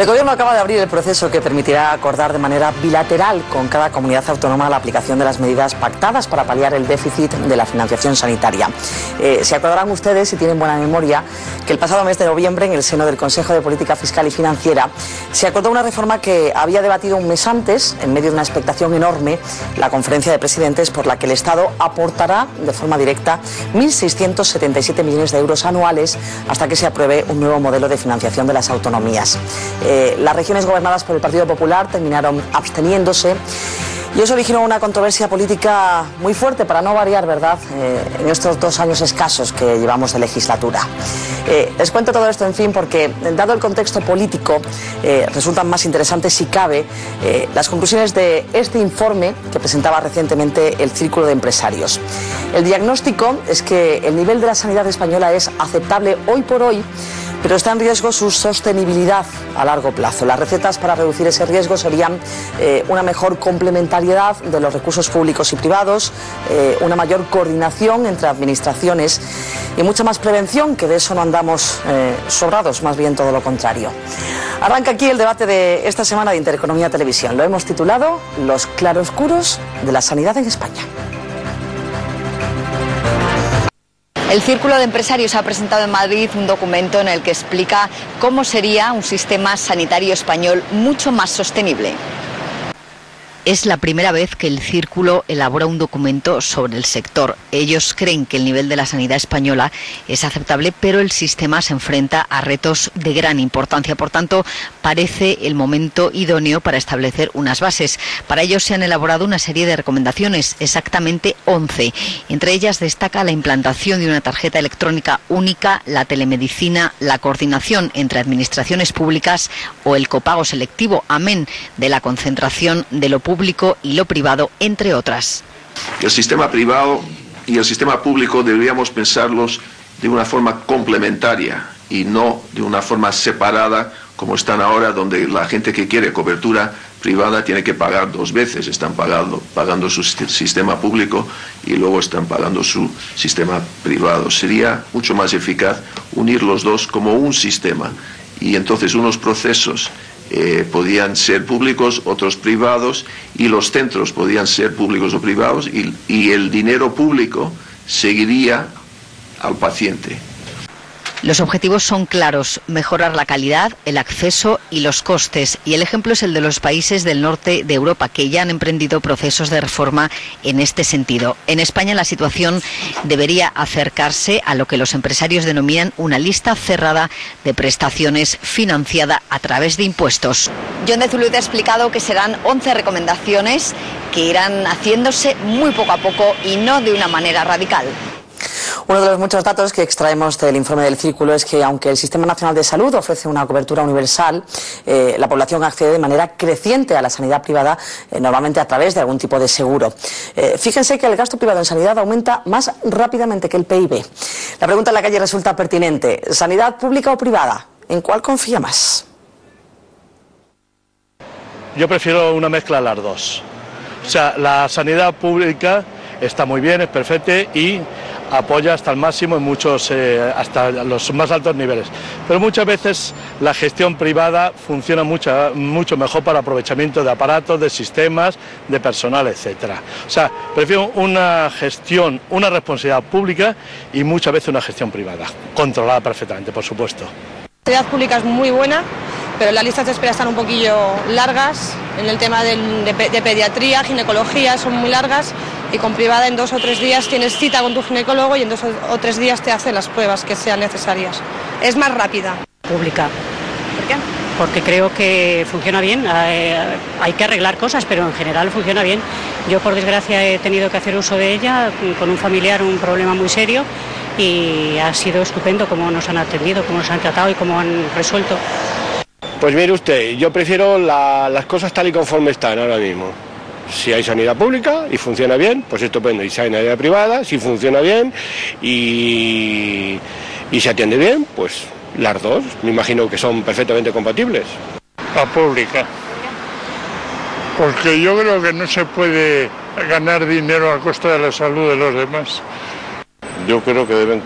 El Gobierno acaba de abrir el proceso que permitirá acordar de manera bilateral con cada comunidad autónoma la aplicación de las medidas pactadas para paliar el déficit de la financiación sanitaria. Se acordarán ustedes, si tienen buena memoria, que el pasado mes de noviembre, en el seno del Consejo de Política Fiscal y Financiera, se acordó una reforma que había debatido un mes antes, en medio de una expectación enorme, la Conferencia de Presidentes, por la que el Estado aportará de forma directa 1.677 millones de euros anuales hasta que se apruebe un nuevo modelo de financiación de las autonomías. Las regiones gobernadas por el Partido Popular terminaron absteniéndose y eso originó una controversia política muy fuerte, para no variar, ¿verdad?, en estos 2 años escasos que llevamos de legislatura. Les cuento todo esto, en fin, porque dado el contexto político resultan más interesantes, si cabe, las conclusiones de este informe que presentaba recientemente el Círculo de Empresarios. El diagnóstico es que el nivel de la sanidad española es aceptable hoy por hoy, pero está en riesgo su sostenibilidad a largo plazo. Las recetas para reducir ese riesgo serían una mejor complementariedad de los recursos públicos y privados, una mayor coordinación entre administraciones y mucha más prevención, que de eso no andamos sobrados, más bien todo lo contrario. Arranca aquí el debate de esta semana de Intereconomía Televisión. Lo hemos titulado Los claroscuros de la sanidad en España. El Círculo de Empresarios ha presentado en Madrid un documento en el que explica cómo sería un sistema sanitario español mucho más sostenible. Es la primera vez que el Círculo elabora un documento sobre el sector. Ellos creen que el nivel de la sanidad española es aceptable, pero el sistema se enfrenta a retos de gran importancia. Por tanto, parece el momento idóneo para establecer unas bases. Para ello se han elaborado una serie de recomendaciones, exactamente 11. Entre ellas destaca la implantación de una tarjeta electrónica única, la telemedicina, la coordinación entre administraciones públicas o el copago selectivo, amén de la concentración de lo público y lo privado, entre otras. El sistema privado y el sistema público deberíamos pensarlos de una forma complementaria y no de una forma separada como están ahora, donde la gente que quiere cobertura privada tiene que pagar 2 veces. Están pagando su sistema público y luego están pagando su sistema privado. Sería mucho más eficaz unir los dos como un sistema, y entonces unos procesos podían ser públicos, otros privados, y los centros podían ser públicos o privados, y el dinero público seguiría al paciente. Los objetivos son claros: mejorar la calidad, el acceso y los costes. Y el ejemplo es el de los países del norte de Europa, que ya han emprendido procesos de reforma en este sentido. En España la situación debería acercarse a lo que los empresarios denominan una lista cerrada de prestaciones financiada a través de impuestos. John de Zulueta ha explicado que serán 11 recomendaciones que irán haciéndose muy poco a poco y no de una manera radical. Uno de los muchos datos que extraemos del informe del Círculo es que, aunque el Sistema Nacional de Salud ofrece una cobertura universal, la población accede de manera creciente a la sanidad privada, normalmente a través de algún tipo de seguro. Fíjense que el gasto privado en sanidad aumenta más rápidamente que el PIB. La pregunta en la calle resulta pertinente: ¿sanidad pública o privada? ¿En cuál confía más? Yo prefiero una mezcla de las dos. O sea, la sanidad pública está muy bien, es perfecta y apoya hasta el máximo en muchos, hasta los más altos niveles. Pero muchas veces la gestión privada funciona mucho mejor para aprovechamiento de aparatos, de sistemas, de personal, etcétera. O sea, prefiero una gestión, una responsabilidad pública y muchas veces una gestión privada, controlada perfectamente, por supuesto. La sanidad pública es muy buena, pero las listas de espera están un poquillo largas. En el tema de pediatría, ginecología, son muy largas, y con privada en 2 o 3 días tienes cita con tu ginecólogo y en 2 o 3 días te hace las pruebas que sean necesarias. Es más rápida. Pública. ¿Por qué? Porque creo que funciona bien. Hay que arreglar cosas, pero en general funciona bien. Yo, por desgracia, he tenido que hacer uso de ella con un familiar, un problema muy serio, y ha sido estupendo cómo nos han atendido, cómo nos han tratado y cómo han resuelto. Pues mire usted, yo prefiero las cosas tal y conforme están ahora mismo. Si hay sanidad pública y funciona bien, pues estupendo. Y si hay sanidad privada, si funciona bien y se atiende bien, pues las dos, me imagino que son perfectamente compatibles. La pública. Porque yo creo que no se puede ganar dinero a costa de la salud de los demás. Yo creo que deben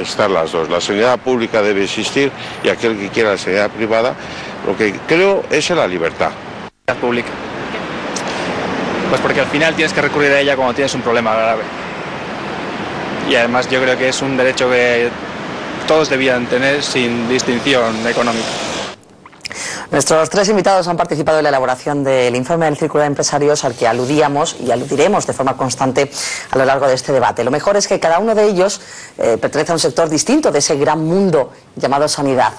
estar las dos. La sanidad pública debe existir y aquel que quiera la sanidad privada Lo que creo es en la libertad. Pública. Pues porque al final tienes que recurrir a ella cuando tienes un problema grave. Y además yo creo que es un derecho que todos debían tener sin distinción económica. Nuestros tres invitados han participado en la elaboración del informe del Círculo de Empresarios al que aludíamos y aludiremos de forma constante a lo largo de este debate. Lo mejor es que cada uno de ellos pertenece a un sector distinto de ese gran mundo llamado sanidad.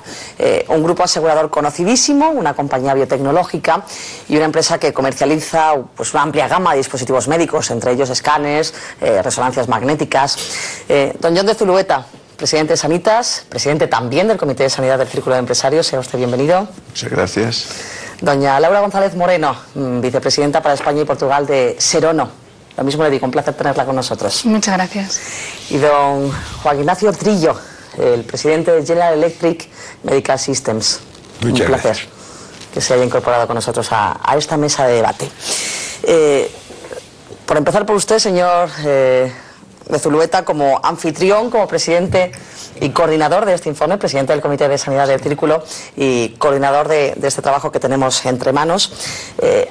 Un grupo asegurador conocidísimo, una compañía biotecnológica y una empresa que comercializa pues, una amplia gama de dispositivos médicos, entre ellos escáneres, resonancias magnéticas. Don Jon de Zulueta, presidente de Sanitas, presidente también del Comité de Sanidad del Círculo de Empresarios, sea usted bienvenido. Muchas gracias. Doña Laura González Moreno, vicepresidenta para España y Portugal de Serono. Lo mismo le digo, un placer tenerla con nosotros. Muchas gracias. Y don Juan Ignacio Trillo, el presidente de General Electric Medical Systems. Muchas un placer gracias. Que se haya incorporado con nosotros a esta mesa de debate. Por empezar por usted, señor de Zulueta, como anfitrión, como presidente y coordinador de este informe, presidente del Comité de Sanidad del Círculo y coordinador de este trabajo que tenemos entre manos.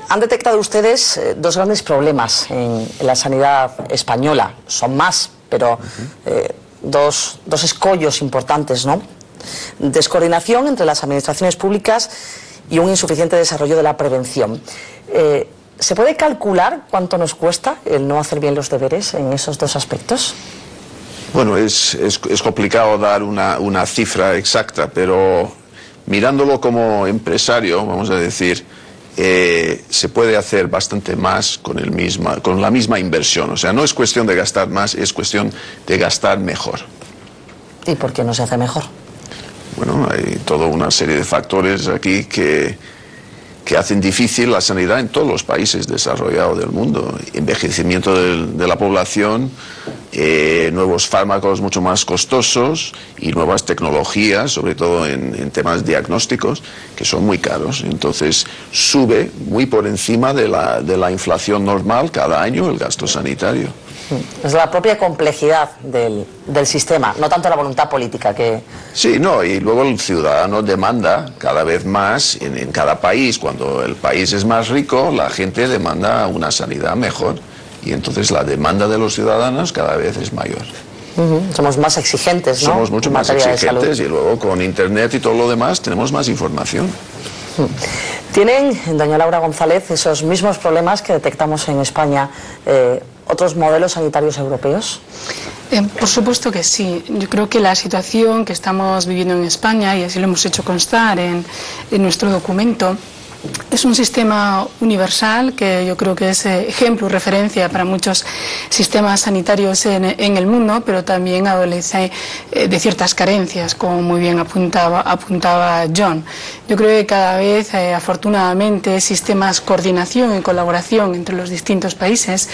Han detectado ustedes dos grandes problemas en la sanidad española. Son más, pero dos escollos importantes, ¿no? Descoordinación entre las administraciones públicas y un insuficiente desarrollo de la prevención. ¿Se puede calcular cuánto nos cuesta el no hacer bien los deberes en esos dos aspectos? Bueno, es complicado dar una cifra exacta, pero mirándolo como empresario, vamos a decir, se puede hacer bastante más con la misma inversión. O sea, no es cuestión de gastar más, es cuestión de gastar mejor. ¿Y por qué no se hace mejor? Bueno, hay toda una serie de factores aquí que hacen difícil la sanidad en todos los países desarrollados del mundo. Envejecimiento de la población, nuevos fármacos mucho más costosos y nuevas tecnologías, sobre todo en temas diagnósticos, que son muy caros. Entonces sube muy por encima de la inflación normal cada año el gasto sanitario. Es la propia complejidad del sistema, no tanto la voluntad política que... Sí, no, y luego el ciudadano demanda cada vez más en cada país. Cuando el país es más rico, la gente demanda una sanidad mejor. Y entonces la demanda de los ciudadanos cada vez es mayor. Somos más exigentes, ¿no? Somos mucho más exigentes y luego con Internet y todo lo demás tenemos más información. ¿Tienen, doña Laura González, esos mismos problemas que detectamos en España otros modelos sanitarios europeos? Por supuesto que sí. Yo creo que la situación que estamos viviendo en España, y así lo hemos hecho constar en nuestro documento, es un sistema universal que yo creo que es ejemplo y referencia para muchos sistemas sanitarios en el mundo, pero también adolece de ciertas carencias, como muy bien apuntaba Jon. Yo creo que cada vez, afortunadamente, existe más coordinación y colaboración entre los distintos países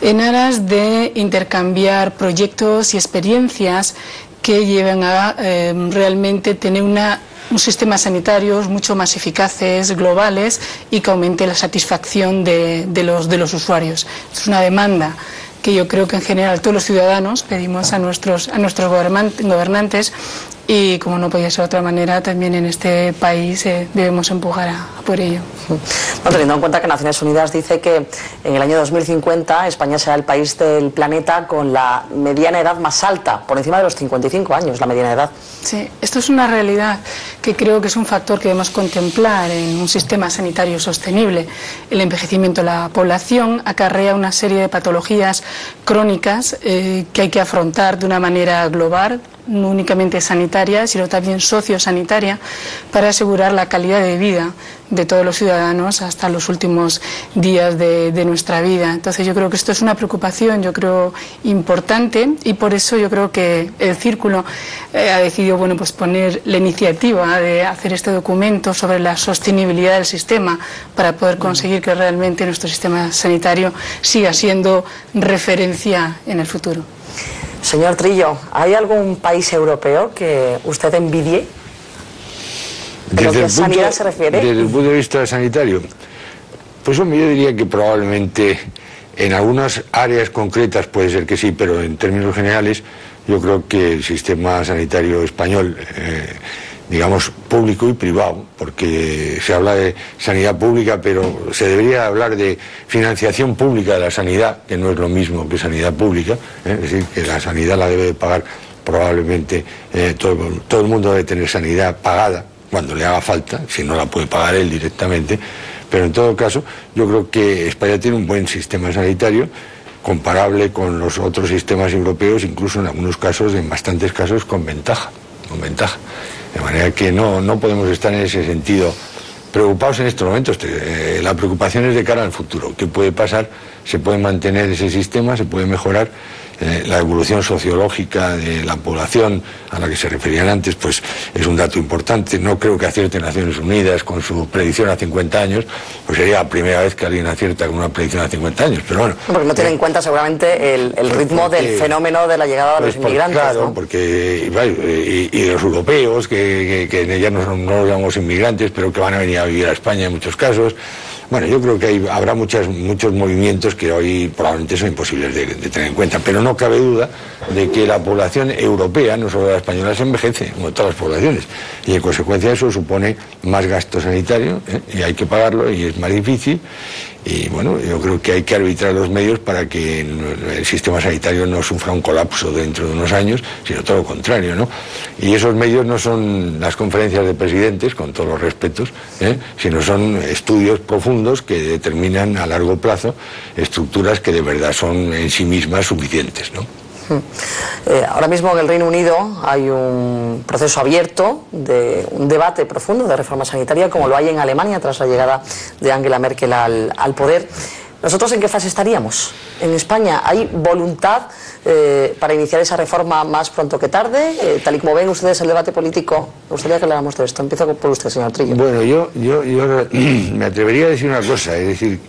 en aras de intercambiar proyectos y experiencias que lleven a realmente tener un sistema sanitario mucho más eficaces, globales, y que aumente la satisfacción de los usuarios. Es una demanda que yo creo que en general todos los ciudadanos pedimos a nuestros gobernantes, y como no podía ser de otra manera, también en este país debemos empujar por ello. Bueno, teniendo en cuenta que Naciones Unidas dice que en el año 2050 España será el país del planeta con la mediana edad más alta, por encima de los 55 años, la mediana edad. Sí, esto es una realidad que creo que es un factor que debemos contemplar en un sistema sanitario sostenible. El envejecimiento de la población acarrea una serie de patologías crónicas que hay que afrontar de una manera global, no únicamente sanitaria, sino también sociosanitaria, para asegurar la calidad de vida de todos los ciudadanos hasta los últimos días de nuestra vida. Entonces yo creo que esto es una preocupación, yo creo, importante, y por eso yo creo que el Círculo ha decidido pues poner la iniciativa de hacer este documento sobre la sostenibilidad del sistema para poder conseguir que realmente nuestro sistema sanitario siga siendo referencia en el futuro. Señor Trillo, ¿hay algún país europeo que usted envidie? ¿En lo que a sanidad se refiere? Desde el punto de vista sanitario, pues hombre, yo diría que probablemente en algunas áreas concretas puede ser que sí, pero en términos generales yo creo que el sistema sanitario español digamos, público y privado, porque se habla de sanidad pública, pero se debería hablar de financiación pública de la sanidad, que no es lo mismo que sanidad pública, es decir, que la sanidad la debe pagar probablemente todo el mundo debe tener sanidad pagada cuando le haga falta, si no la puede pagar él directamente, pero en todo caso yo creo que España tiene un buen sistema sanitario, comparable con los otros sistemas europeos, incluso en algunos casos, en bastantes casos, con ventaja. De manera que no podemos estar en ese sentido preocupados en estos momentos. La preocupación es de cara al futuro. ¿Qué puede pasar? ¿Se puede mantener ese sistema? ¿Se puede mejorar? La evolución sociológica de la población a la que se referían antes, pues es un dato importante. No creo que acierte Naciones Unidas con su predicción a 50 años, pues sería la primera vez que alguien acierta con una predicción a 50 años, pero bueno. Porque no tiene en cuenta seguramente el ritmo del fenómeno de la llegada de los inmigrantes. Claro, ¿no? Porque y los europeos, que ya no los llamamos inmigrantes, pero que van a venir a vivir a España en muchos casos. Bueno, yo creo que habrá muchos movimientos que hoy probablemente son imposibles de tener en cuenta, pero no cabe duda de que la población europea, no solo la española, se envejece, como todas las poblaciones, y en consecuencia eso supone más gasto sanitario, y hay que pagarlo, y es más difícil, y bueno, yo creo que hay que arbitrar los medios para que el sistema sanitario no sufra un colapso dentro de unos años, sino todo lo contrario, ¿no? Y esos medios no son las conferencias de presidentes, con todos los respetos, sino son estudios profundos que determinan a largo plazo estructuras que de verdad son en sí mismas suficientes, ¿no? Ahora mismo en el Reino Unido hay un proceso abierto de un debate profundo de reforma sanitaria, como lo hay en Alemania tras la llegada de Angela Merkel al poder. ¿Nosotros en qué fase estaríamos? En España hay voluntad para iniciar esa reforma más pronto que tarde, tal y como ven ustedes el debate político. Me gustaría que habláramos de esto. Empiezo por usted, señor Trillo. Bueno, yo me atrevería a decir una cosa, es decir,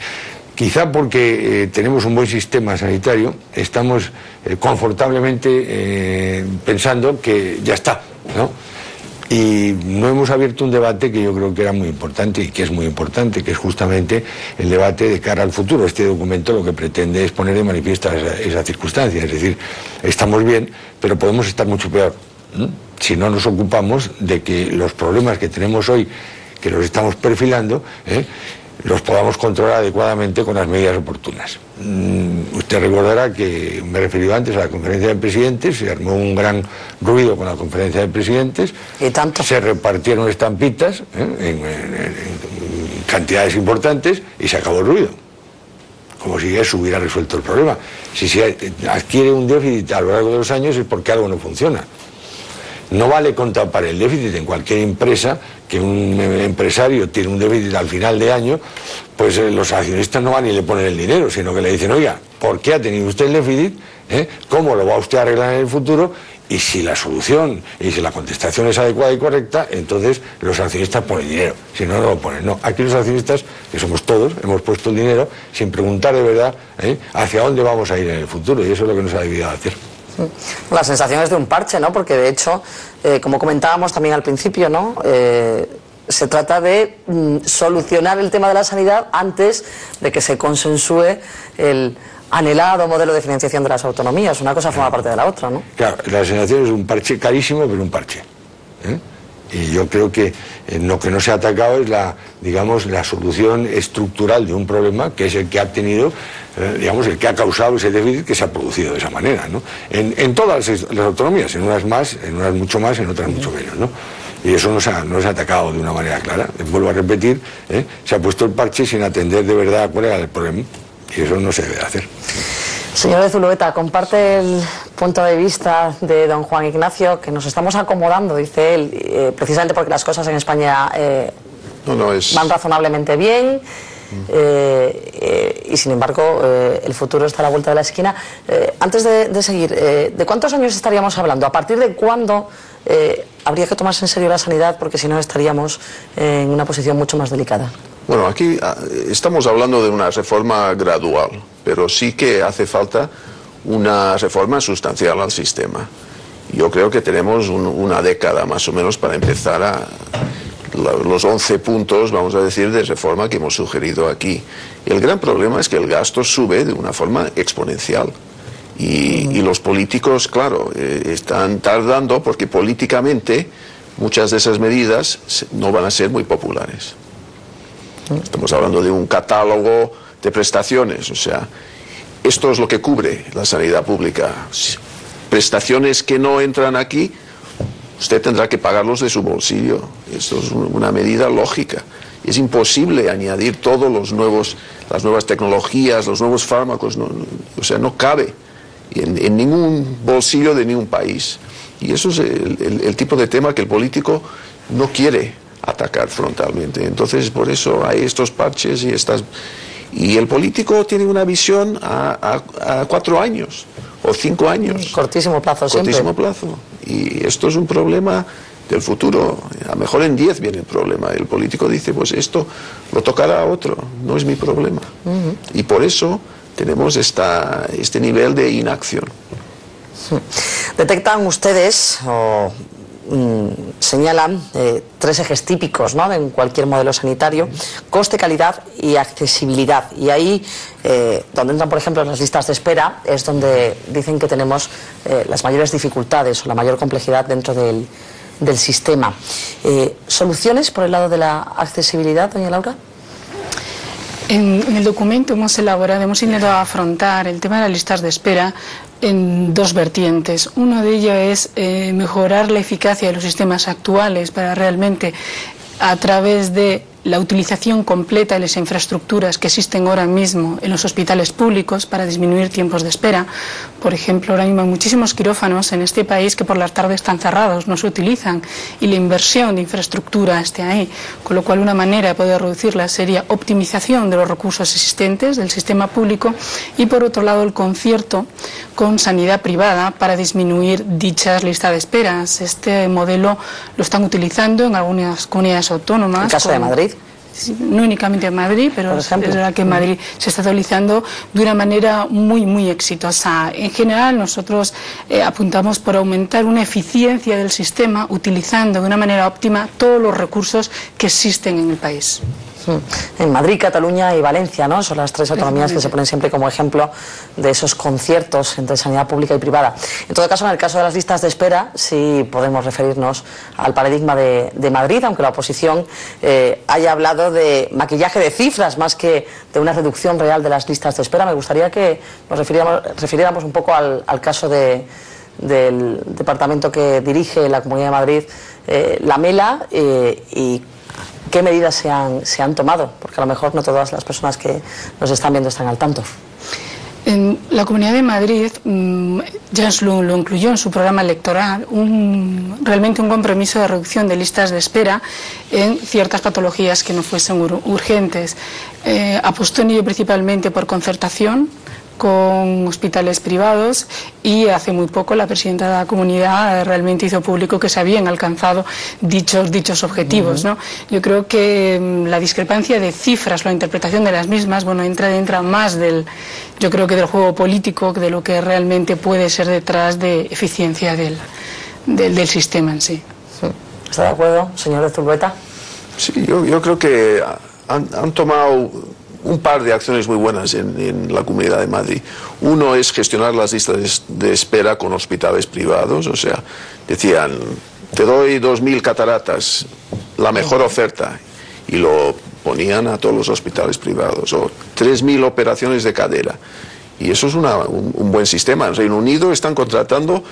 quizá porque tenemos un buen sistema sanitario, estamos confortablemente pensando que ya está, ¿no? Y no hemos abierto un debate que yo creo que era muy importante y que es muy importante, que es justamente el debate de cara al futuro. Este documento lo que pretende es poner de manifiesto esa circunstancia, es decir, estamos bien, pero podemos estar mucho peor, ¿no? Si no nos ocupamos de que los problemas que tenemos hoy, que los estamos perfilando, los podamos controlar adecuadamente con las medidas oportunas. Usted recordará que me he referido antes a la conferencia de presidentes, se armó un gran ruido con la conferencia de presidentes, ¿y tanto? Se repartieron estampitas en cantidades importantes y se acabó el ruido, como si eso hubiera resuelto el problema. Si se adquiere un déficit a lo largo de los años es porque algo no funciona. No vale con tapar el déficit en cualquier empresa, que un empresario tiene un déficit al final de año, pues los accionistas no van y le ponen el dinero, sino que le dicen, oiga, ¿por qué ha tenido usted el déficit? ¿Cómo lo va usted a arreglar en el futuro? Y si la solución y si la contestación es adecuada y correcta, entonces los accionistas ponen dinero, si no, no lo ponen. No, aquí los accionistas, que somos todos, hemos puesto el dinero sin preguntar de verdad hacia dónde vamos a ir en el futuro, y eso es lo que nos ha debido hacer. La sensación es de un parche, ¿no? Porque de hecho, como comentábamos también al principio, ¿no? Se trata de solucionar el tema de la sanidad antes de que se consensúe el anhelado modelo de financiación de las autonomías. Una cosa forma parte de la otra, ¿no? Claro, la sensación es un parche carísimo, pero un parche. Y yo creo que lo que no se ha atacado es la solución estructural de un problema, que es el que ha tenido, el que ha causado ese déficit que se ha producido de esa manera, ¿no? En todas las autonomías, en unas más, en unas mucho más, en otras mucho menos, ¿no? Y eso no se ha atacado de una manera clara. Vuelvo a repetir, se ha puesto el parche sin atender de verdad cuál era el problema, y eso no se debe hacer. Señor de Zulueta, comparte el punto de vista de don Juan Ignacio, que nos estamos acomodando, dice él, precisamente porque las cosas en España van razonablemente bien, y sin embargo el futuro está a la vuelta de la esquina. Antes de seguir, ¿de cuántos años estaríamos hablando? ¿A partir de cuándo habría que tomarse en serio la sanidad? Porque si no estaríamos en una posición mucho más delicada. Bueno, aquí estamos hablando de una reforma gradual, pero sí que hace falta una reforma sustancial al sistema. Yo creo que tenemos una década más o menos para empezar los 11 puntos, vamos a decir, de reforma que hemos sugerido aquí. El gran problema es que el gasto sube de una forma exponencial. Y los políticos, claro, están tardando porque políticamente muchas de esas medidas no van a ser muy populares. Estamos hablando de un catálogo de prestaciones, o sea, esto es lo que cubre la sanidad pública. Prestaciones que no entran aquí, usted tendrá que pagarlos de su bolsillo. Esto es una medida lógica. Es imposible añadir todos las nuevas tecnologías, los nuevos fármacos, o sea, no cabe en ningún bolsillo de ningún país. Y eso es el tipo de tema que el político no quiere atacar frontalmente. Entonces, por eso hay estos parches y el político tiene una visión a 4 años o 5 años. Cortísimo plazo siempre. Cortísimo plazo. Y esto es un problema del futuro. A lo mejor en 10 viene el problema. El político dice, pues esto lo tocará a otro, no es mi problema. Y por eso tenemos este nivel de inacción. ¿Detectan ustedes o señalan 3 ejes típicos, ¿no?, en cualquier modelo sanitario: coste, calidad y accesibilidad? Y ahí, donde entran, por ejemplo, las listas de espera, es donde dicen que tenemos las mayores dificultades o la mayor complejidad dentro del sistema. ¿Soluciones por el lado de la accesibilidad, doña Laura? En el documento hemos intentado afrontar el tema de las listas de espera en 2 vertientes. Uno de ellos es mejorar la eficacia de los sistemas actuales para realmente, a través de la utilización completa de las infraestructuras que existen ahora mismo en los hospitales públicos, para disminuir tiempos de espera. Por ejemplo, ahora mismo hay muchísimos quirófanos en este país que por las tardes están cerrados, no se utilizan, y la inversión de infraestructura está ahí, con lo cual una manera de poder reducirla sería optimización de los recursos existentes del sistema público, y por otro lado el concierto con sanidad privada para disminuir dichas listas de esperas. Este modelo lo están utilizando en algunas comunidades autónomas. ¿En el caso de Madrid? No únicamente en Madrid, pero es verdad que en Madrid se está utilizando de una manera muy exitosa. En general, nosotros apuntamos por aumentar una eficiencia del sistema, utilizando de una manera óptima todos los recursos que existen en el país. En Madrid, Cataluña y Valencia, ¿no? Son las 3 autonomías que se ponen siempre como ejemplo de esos conciertos entre sanidad pública y privada. En todo caso, en el caso de las listas de espera, sí podemos referirnos al paradigma de Madrid, aunque la oposición haya hablado de maquillaje de cifras más que de una reducción real de las listas de espera. Me gustaría que nos refiriéramos un poco al caso del departamento que dirige la Comunidad de Madrid, la Mela, y ¿qué medidas se han tomado? Porque a lo mejor no todas las personas que nos están viendo están al tanto. En la Comunidad de Madrid ya lo incluyó en su programa electoral, realmente un compromiso de reducción de listas de espera en ciertas patologías que no fuesen urgentes. Apostó en ello principalmente por concertación con hospitales privados, y hace muy poco la presidenta de la comunidad realmente hizo público que se habían alcanzado dichos objetivos, ¿no? Yo creo que la discrepancia de cifras, la interpretación de las mismas, bueno, entra más del juego político, de lo que realmente puede ser detrás de eficiencia del sistema en sí. ¿Está de acuerdo, señor de Zulueta? Sí, yo creo que han tomado un par de acciones muy buenas en la Comunidad de Madrid. Uno es gestionar las listas de espera con hospitales privados, o sea, decían, te doy 2.000 cataratas, la mejor oferta, y lo ponían a todos los hospitales privados, o 3.000 operaciones de cadera. Y eso es un buen sistema. En Reino Unido están contratando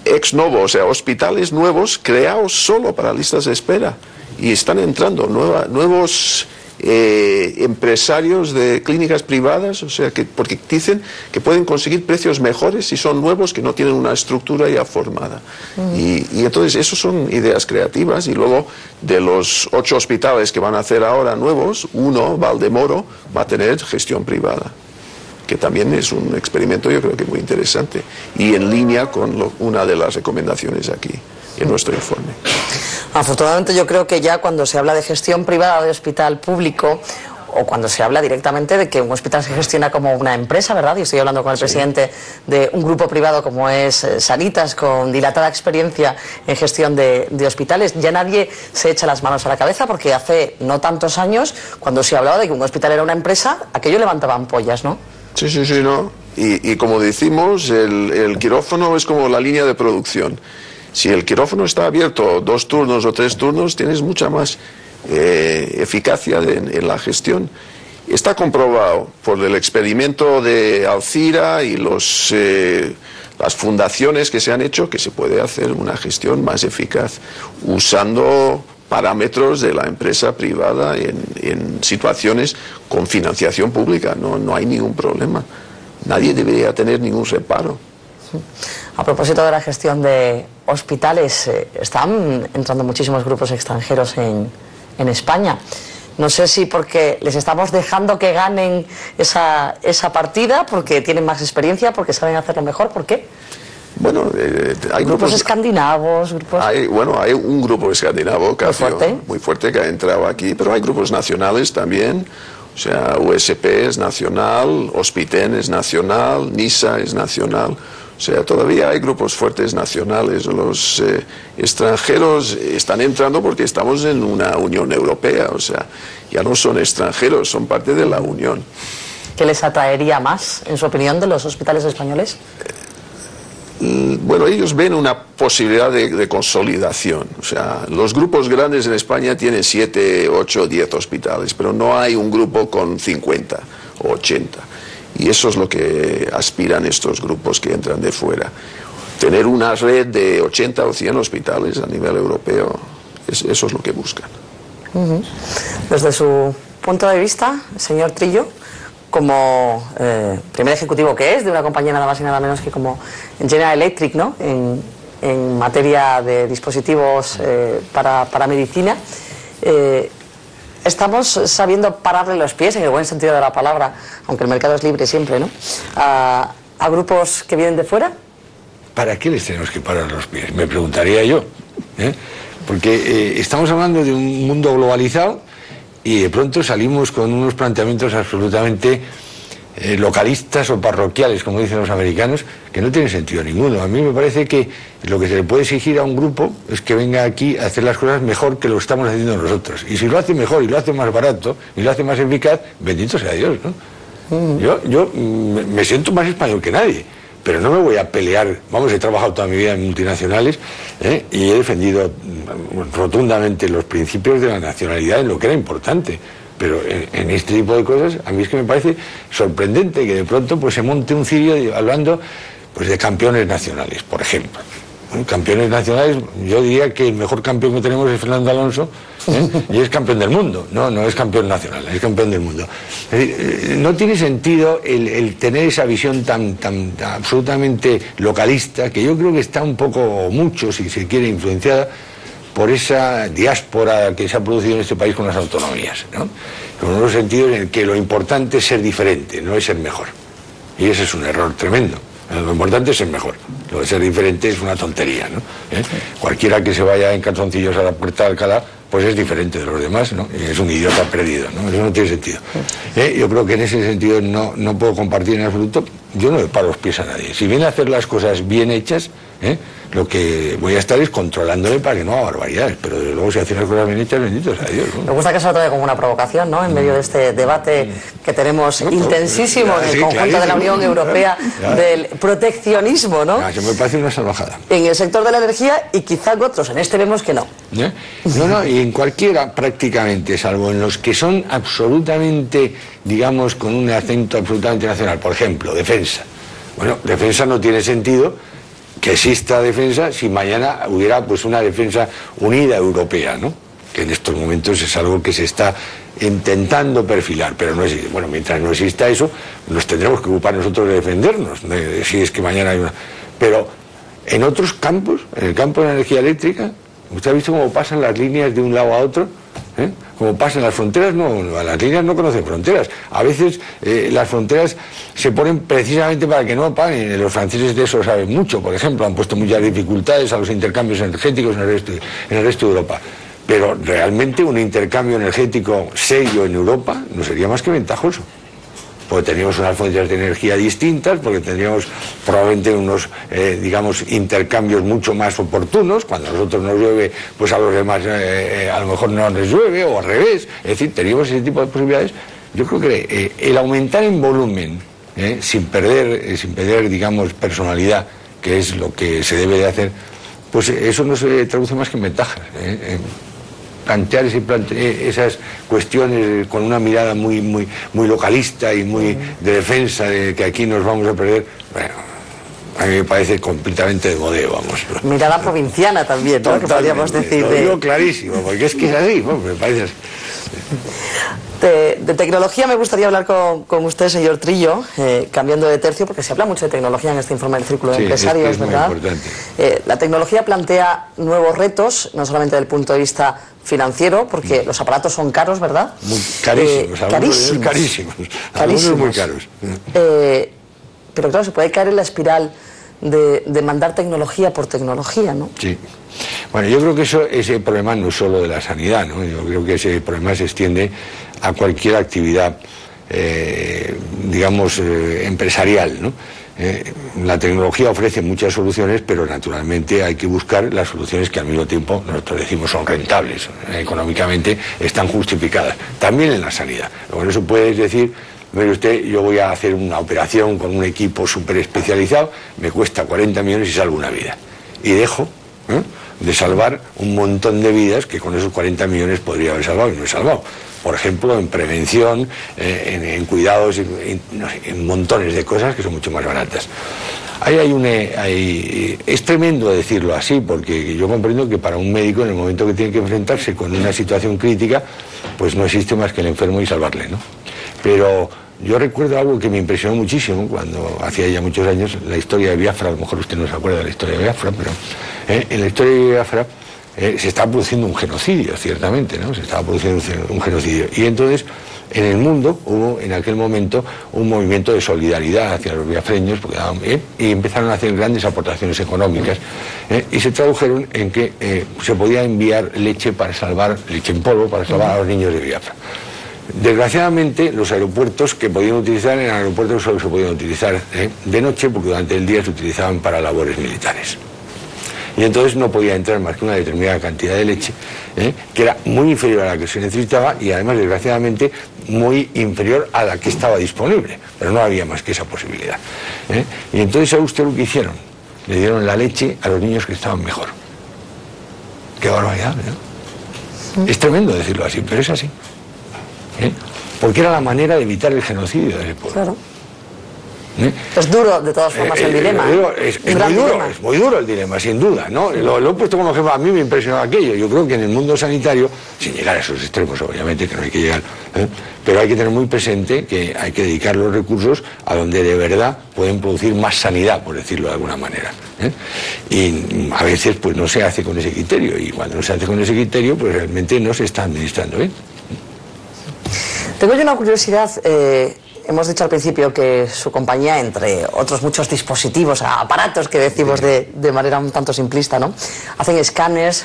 ex novo, o sea, hospitales nuevos creados solo para listas de espera, y están entrando nuevos empresarios de clínicas privadas, o sea, porque dicen que pueden conseguir precios mejores si son nuevos, que no tienen una estructura ya formada. Y entonces, eso son ideas creativas. Y luego, de los 8 hospitales que van a hacer ahora nuevos, uno, Valdemoro, va a tener gestión privada, que también es un experimento, yo creo que muy interesante, y en línea con una de las recomendaciones aquí en nuestro informe. Afortunadamente, yo creo que ya cuando se habla de gestión privada de hospital público, o cuando se habla directamente de que un hospital se gestiona como una empresa, ¿verdad? Y estoy hablando con el presidente de un grupo privado como es Sanitas, con dilatada experiencia en gestión de hospitales. Ya nadie se echa las manos a la cabeza, porque hace no tantos años, cuando se hablaba de que un hospital era una empresa, aquello levantaba ampollas, ¿no? Sí, no. Y como decimos, el quirófano es como la línea de producción. Si el quirófano está abierto 2 turnos o 3 turnos, tienes mucha más eficacia en la gestión. Está comprobado por el experimento de Alcira y las fundaciones que se han hecho que se puede hacer una gestión más eficaz usando parámetros de la empresa privada en situaciones con financiación pública. No hay ningún problema. Nadie debería tener ningún reparo. A propósito de la gestión de hospitales, están entrando muchísimos grupos extranjeros en España. No sé si porque les estamos dejando que ganen esa partida, porque tienen más experiencia, porque saben hacerlo mejor. ¿Por qué? Bueno, hay grupos escandinavos. Hay un grupo escandinavo muy fuerte que ha entrado aquí, pero hay grupos nacionales también. O sea, USP es nacional, Hospiten es nacional, NISA es nacional. O sea, todavía hay grupos fuertes nacionales. Los extranjeros están entrando porque estamos en una Unión Europea. O sea, ya no son extranjeros, son parte de la Unión. ¿Qué les atraería más, en su opinión, de los hospitales españoles? Bueno, ellos ven una posibilidad de consolidación. O sea, los grupos grandes en España tienen 7, 8, 10 hospitales, pero no hay un grupo con 50 o 80. Y eso es lo que aspiran estos grupos que entran de fuera. Tener una red de 80 o 100 hospitales a nivel europeo, eso es lo que buscan. Desde su punto de vista, señor Trillo, como primer ejecutivo que es de una compañía nada más y nada menos que como General Electric, ¿no?, en materia de dispositivos para medicina, estamos sabiendo pararle los pies, en el buen sentido de la palabra, aunque el mercado es libre siempre, ¿no?, a grupos que vienen de fuera. ¿Para qué les tenemos que parar los pies? Me preguntaría yo, porque estamos hablando de un mundo globalizado y de pronto salimos con unos planteamientos absolutamente localistas o parroquiales, como dicen los americanos, que no tienen sentido ninguno. A mí me parece que lo que se le puede exigir a un grupo es que venga aquí a hacer las cosas mejor que lo estamos haciendo nosotros. Y si lo hace mejor y lo hace más barato y lo hace más eficaz, bendito sea Dios, ¿no? Yo me siento más español que nadie, pero no me voy a pelear. Vamos, he trabajado toda mi vida en multinacionales y he defendido rotundamente los principios de la nacionalidad en lo que era importante. Pero en este tipo de cosas, a mí es que me parece sorprendente que de pronto pues se monte un cirio hablando pues de campeones nacionales, por ejemplo. Campeones nacionales, yo diría que el mejor campeón que tenemos es Fernando Alonso, y es campeón del mundo. No es campeón nacional, es campeón del mundo. Es decir, no tiene sentido el tener esa visión tan absolutamente localista, que yo creo que está un poco, mucho, si se quiere, influenciada por esa diáspora que se ha producido en este país con las autonomías, ¿no? Con unos sentidos en el que lo importante es ser diferente, no es ser mejor. Y ese es un error tremendo. Lo importante es ser mejor. Lo de ser diferente es una tontería, ¿no? Cualquiera que se vaya en calzoncillos a la puerta de Alcalá, pues es diferente de los demás, ¿no? Y es un idiota perdido, ¿no? Eso no tiene sentido. Yo creo que en ese sentido no puedo compartir en absoluto. Yo no le paro los pies a nadie. Si viene a hacer las cosas bien hechas, lo que voy a estar es controlándole para que no haga barbaridades, pero desde luego si hace las cosas bien hechas, bendito sea Dios, ¿no? Me gusta que se lo tome como una provocación, ¿no?, en medio de este debate que tenemos intensísimo en el conjunto de la Unión Europea del proteccionismo, ¿no? Eso me parece una salvajada. En el sector de la energía y quizá en otros, en este vemos que no. No, y en cualquiera prácticamente, salvo en los que son absolutamente, digamos, con un acento absolutamente nacional. Por ejemplo, defensa. Bueno, defensa no tiene sentido que exista defensa si mañana hubiera pues una defensa unida europea, ¿no? Que en estos momentos es algo que se está intentando perfilar, pero no existe. Bueno, mientras no exista eso, nos tendremos que ocupar nosotros de defendernos, si es que mañana hay una... Pero en otros campos, en el campo de la energía eléctrica, ¿usted ha visto cómo pasan las líneas de un lado a otro? Como pasan las fronteras, las líneas no conocen fronteras. A veces las fronteras se ponen precisamente para que no paguen. Los franceses de eso saben mucho, por ejemplo, han puesto muchas dificultades a los intercambios energéticos en el resto de Europa. Pero realmente un intercambio energético serio en Europa no sería más que ventajoso. Porque tendríamos unas fuentes de energía distintas, porque tendríamos probablemente unos, digamos, intercambios mucho más oportunos. Cuando a nosotros nos llueve, pues a los demás a lo mejor no les llueve, o al revés. Es decir, teníamos ese tipo de posibilidades. Yo creo que el aumentar en volumen, sin perder, digamos, personalidad, que es lo que se debe de hacer, pues eso no se traduce más que en ventajas. Plantear esas cuestiones con una mirada muy localista y muy de defensa de que aquí nos vamos a perder, bueno, a mí me parece completamente de modeo, vamos. Mirada provinciana también, ¿no? Que podríamos decir. Lo digo clarísimo, porque es que es así, bueno, me parece así. De tecnología me gustaría hablar con usted, señor Trillo, cambiando de tercio, porque se habla mucho de tecnología en este informe del Círculo de Empresarios, es ¿verdad? Muy importante. La tecnología plantea nuevos retos, no solamente desde el punto de vista financiero, porque los aparatos son caros, ¿verdad? Muy carísimos, carísimos. Algunos muy caros. Pero claro, se puede caer en la espiral de mandar tecnología por tecnología, ¿no? Sí. Bueno, yo creo que ese problema no es solo de la sanidad, ¿no? Yo creo que ese problema se extiende a cualquier actividad, digamos, empresarial, ¿no? La tecnología ofrece muchas soluciones, pero naturalmente hay que buscar las soluciones que al mismo tiempo nosotros decimos son rentables, económicamente están justificadas, también en la sanidad. Por eso puedes decir, mire usted, yo voy a hacer una operación con un equipo súper especializado, me cuesta 40 millones y salvo una vida. Y dejo de salvar un montón de vidas que con esos 40 millones podría haber salvado y no he salvado. Por ejemplo, en prevención, en cuidados, en montones de cosas que son mucho más baratas. Es tremendo decirlo así, porque yo comprendo que para un médico, en el momento que tiene que enfrentarse con una situación crítica, pues no existe más que el enfermo y salvarle, ¿no? Pero yo recuerdo algo que me impresionó muchísimo cuando hacía ya muchos años, la historia de Biafra. A lo mejor usted no se acuerda de la historia de Biafra, pero en la historia de Biafra se estaba produciendo un genocidio, ciertamente, ¿no? Se estaba produciendo un genocidio. Y entonces, en el mundo hubo, en aquel momento, un movimiento de solidaridad hacia los biafreños, porque daban bien, y empezaron a hacer grandes aportaciones económicas, y se tradujeron en que se podía enviar leche en polvo, para salvar a los niños de Biafra. Desgraciadamente, los aeropuertos que podían utilizar eran aeropuertos que solo se podían utilizar de noche, porque durante el día se utilizaban para labores militares. Y entonces no podía entrar más que una determinada cantidad de leche, que era muy inferior a la que se necesitaba y además, desgraciadamente, muy inferior a la que estaba disponible. Pero no había más que esa posibilidad. Y entonces, ¿sabe usted lo que hicieron? Le dieron la leche a los niños que estaban mejor. Qué barbaridad, ¿no? Es tremendo decirlo así, pero es así. Porque era la manera de evitar el genocidio del pueblo. Claro. Es duro, de todas formas, el dilema. Es muy duro el dilema, sin duda, ¿no? Lo he puesto como ejemplo, a mí me impresionó aquello. Yo creo que en el mundo sanitario, sin llegar a esos extremos, obviamente, que no hay que llegar, pero hay que tener muy presente que hay que dedicar los recursos a donde de verdad pueden producir más sanidad, por decirlo de alguna manera. Y a veces pues no se hace con ese criterio, y cuando no se hace con ese criterio, pues realmente no se está administrando bien. Tengo yo una curiosidad. Hemos dicho al principio que su compañía, entre otros muchos dispositivos, aparatos que decimos de manera un tanto simplista, ¿no? Hacen escáneres,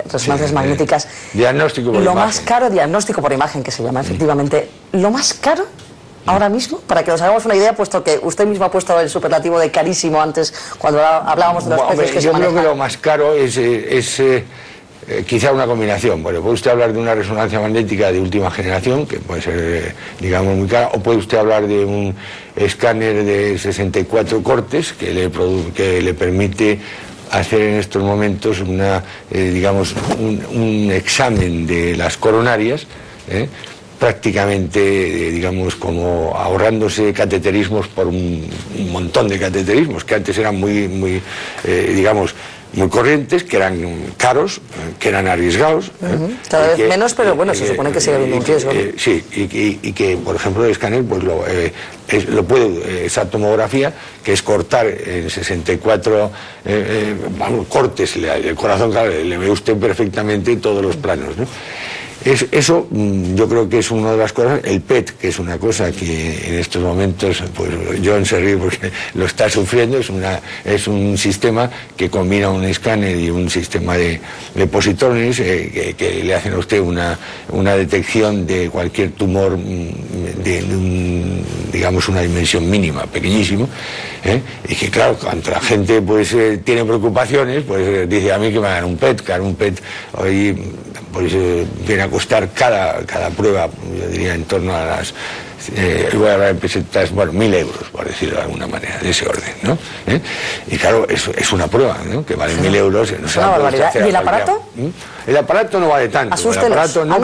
resonancias magnéticas. Diagnóstico por imagen. Lo más caro, diagnóstico por imagen, que se llama, efectivamente. Lo más caro ahora mismo, para que nos hagamos una idea, puesto que usted mismo ha puesto el superlativo de carísimo antes, cuando hablábamos de los precios que se manejan. Yo creo que lo más caro es quizá una combinación. Bueno, puede usted hablar de una resonancia magnética de última generación, que puede ser, digamos, muy cara, o puede usted hablar de un escáner de 64 cortes que le permite hacer en estos momentos digamos, un examen de las coronarias, prácticamente, digamos, como ahorrándose cateterismos por un montón de cateterismos que antes eran digamos, muy corrientes, que eran caros, que eran arriesgados. Cada vez menos, pero bueno, se supone que sigue habiendo un riesgo. Sí, y que, por ejemplo, el escáner pues lo puede, esa tomografía, que es cortar en 64 cortes el corazón, claro, le ve usted perfectamente todos los planos, ¿no? Eso yo creo que es una de las cosas. El PET, que es una cosa que en estos momentos, pues John se ríe porque lo está sufriendo, es un sistema que combina un escáner y un sistema de positrones que le hacen a usted una detección de cualquier tumor digamos, una dimensión mínima, pequeñísimo, y que claro, cuando la gente pues tiene preocupaciones, pues dice a mí que me hagan un PET, claro, un PET hoy pues viene a costar cada prueba, yo diría, en torno a las voy a hablar en pesetas, bueno, 1.000 euros, por decirlo de alguna manera, de ese orden, ¿no? Y claro, es una prueba, ¿no? Que vale 1.000 euros. No se la puede hacer. ¿Y el aparato? El aparato no vale tanto. Asústelos. El aparato no,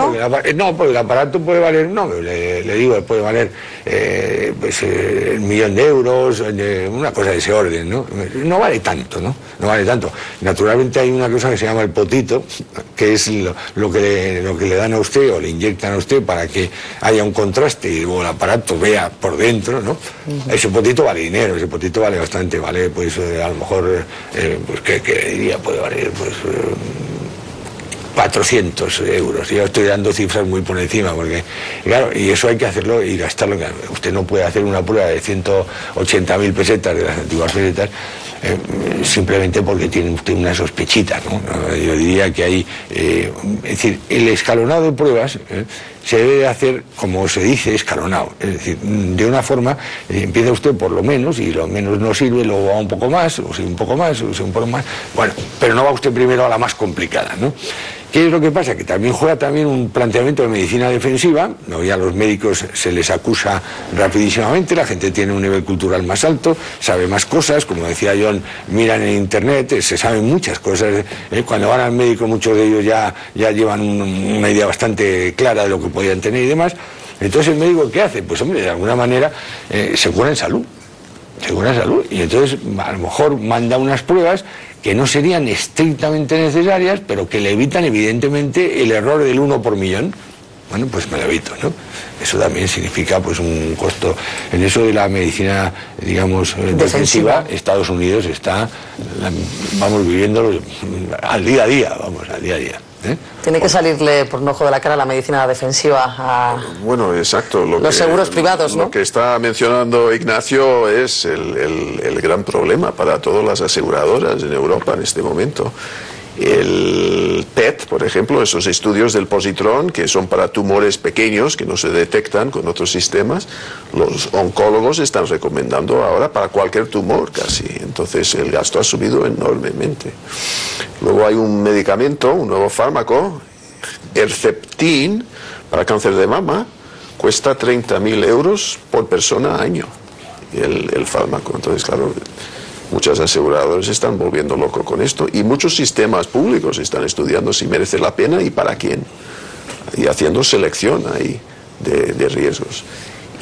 ¿no? Porque el aparato puede valer, le digo, puede valer 1.000.000 de euros, una cosa de ese orden, ¿no? No vale tanto, ¿no? No vale tanto. Naturalmente hay una cosa que se llama el potito, que es lo que le dan a usted o le inyectan a usted para que haya un contraste y luego el aparato vea por dentro, ¿no? Ese potito vale dinero, ese potito vale bastante, vale, pues a lo mejor, pues ¿qué diría? Puede valer, pues 400 euros. Yo estoy dando cifras muy por encima, porque, claro, y eso hay que hacerlo y gastarlo. Usted no puede hacer una prueba de 180.000 pesetas de las antiguas pesetas simplemente porque tiene usted una sospechita, ¿no? Yo diría que hay, es decir, el escalonado de pruebas se debe hacer, como se dice, escalonado. Es decir, de una forma, empieza usted por lo menos, y lo menos no sirve, luego va un poco más, o si un poco más, o si un poco más. Bueno, pero no va usted primero a la más complicada, ¿no? ¿Qué es lo que pasa? Que también juega también un planteamiento de medicina defensiva. No, ya a los médicos se les acusa rapidísimamente, la gente tiene un nivel cultural más alto, sabe más cosas, como decía John, miran en internet, se saben muchas cosas. Cuando van al médico muchos de ellos ya llevan una idea bastante clara de lo que podían tener y demás. Entonces el médico, ¿qué hace? Pues hombre, de alguna manera se cura en salud. Se cura en salud. Y entonces a lo mejor manda unas pruebas que no serían estrictamente necesarias, pero que le evitan evidentemente el error del 1 por millón. Bueno, pues me lo evito, ¿no? Eso también significa pues un costo. En eso de la medicina, digamos, defensiva, Estados Unidos está, vamos, viviendo al día a día, vamos, al día a día. Tiene que salirle por un ojo de la cara la medicina defensiva a bueno, exacto, los seguros privados, ¿no? Lo que está mencionando Ignacio es el gran problema para todas las aseguradoras en Europa en este momento. El PET, por ejemplo, esos estudios del positrón que son para tumores pequeños que no se detectan con otros sistemas, los oncólogos están recomendando ahora para cualquier tumor casi. Entonces el gasto ha subido enormemente. Luego hay un medicamento, un nuevo fármaco, Herceptin, para cáncer de mama, cuesta 30.000 euros por persona año el fármaco. Entonces, claro, muchas aseguradoras se están volviendo locos con esto y muchos sistemas públicos están estudiando si merece la pena y para quién, y haciendo selección ahí de riesgos.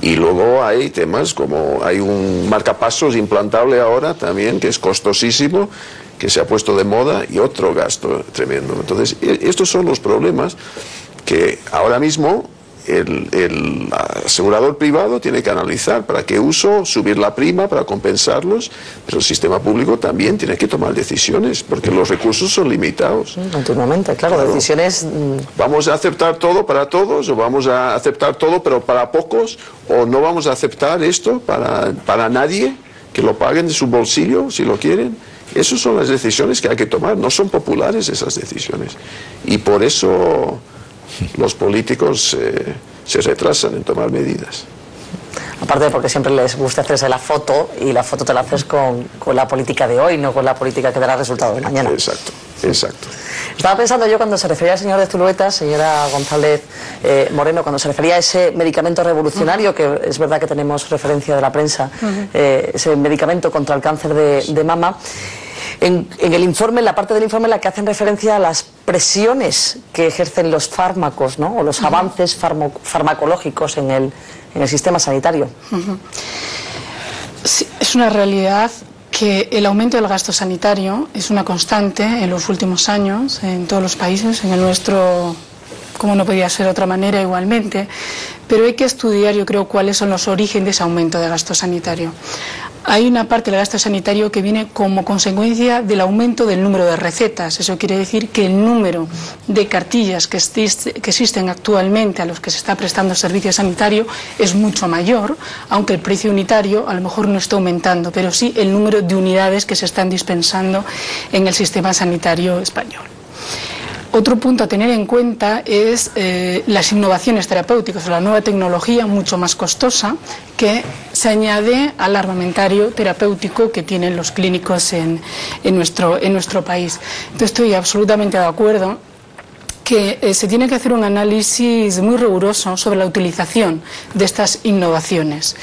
Y luego hay temas como hay un marcapasos implantable ahora también que es costosísimo, que se ha puesto de moda y otro gasto tremendo. Entonces estos son los problemas que ahora mismo el asegurador privado tiene que analizar para qué uso, subir la prima para compensarlos, pero el sistema público también tiene que tomar decisiones porque los recursos son limitados. Continuamente, claro, decisiones. ¿Vamos a aceptar todo para todos o vamos a aceptar todo pero para pocos? ¿O no vamos a aceptar esto para nadie, que lo paguen de su bolsillo si lo quieren? Esas son las decisiones que hay que tomar, no son populares esas decisiones. Y por eso los políticos se retrasan en tomar medidas. Aparte porque siempre les gusta hacerse la foto, y la foto te la haces con la política de hoy, no con la política que dará resultado de mañana. Exacto, exacto. Estaba pensando yo cuando se refería al señor de Zulueta, señora González Moreno, cuando se refería a ese medicamento revolucionario, que es verdad que tenemos referencia de la prensa, ese medicamento contra el cáncer de mama. En el informe, en la parte del informe en la que hacen referencia a las presiones que ejercen los fármacos, ¿no? O los avances farmacológicos en el sistema sanitario. Sí, es una realidad que el aumento del gasto sanitario es una constante en los últimos años en todos los países, en el nuestro, como no podía ser de otra manera, igualmente, pero hay que estudiar, yo creo, cuáles son los orígenes de ese aumento de gasto sanitario. Hay una parte del gasto sanitario que viene como consecuencia del aumento del número de recetas. Eso quiere decir que el número de cartillas que existen actualmente a los que se está prestando servicio sanitario es mucho mayor, aunque el precio unitario a lo mejor no está aumentando, pero sí el número de unidades que se están dispensando en el sistema sanitario español. Otro punto a tener en cuenta es las innovaciones terapéuticas, la nueva tecnología mucho más costosa que se añade al armamentario terapéutico que tienen los clínicos en nuestro país. Entonces estoy absolutamente de acuerdo que se tiene que hacer un análisis muy riguroso sobre la utilización de estas innovaciones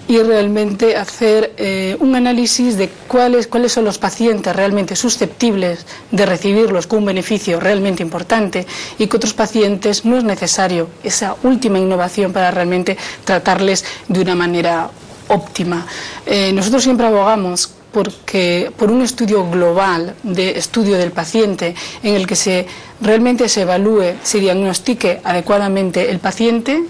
y realmente hacer un análisis de cuáles son los pacientes realmente susceptibles de recibirlos con un beneficio realmente importante y que otros pacientes no es necesario esa última innovación para realmente tratarles de una manera óptima. Nosotros siempre abogamos por un estudio global de estudio del paciente en el que realmente se evalúe, se diagnostique adecuadamente el paciente,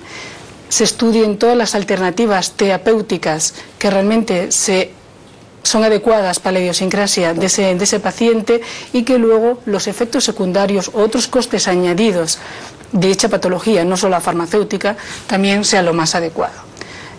se estudien todas las alternativas terapéuticas que realmente son adecuadas para la idiosincrasia de ese paciente y que luego los efectos secundarios o otros costes añadidos de dicha patología, no solo la farmacéutica, también sea lo más adecuado.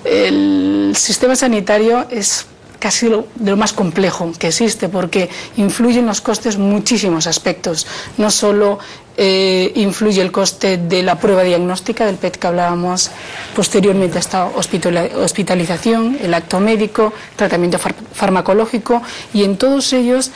El sistema sanitario es casi de lo más complejo que existe porque influyen los costes muchísimos aspectos. No solo influye el coste de la prueba diagnóstica del PET que hablábamos posteriormente a esta hospitalización, el acto médico, tratamiento farmacológico, y en todos ellos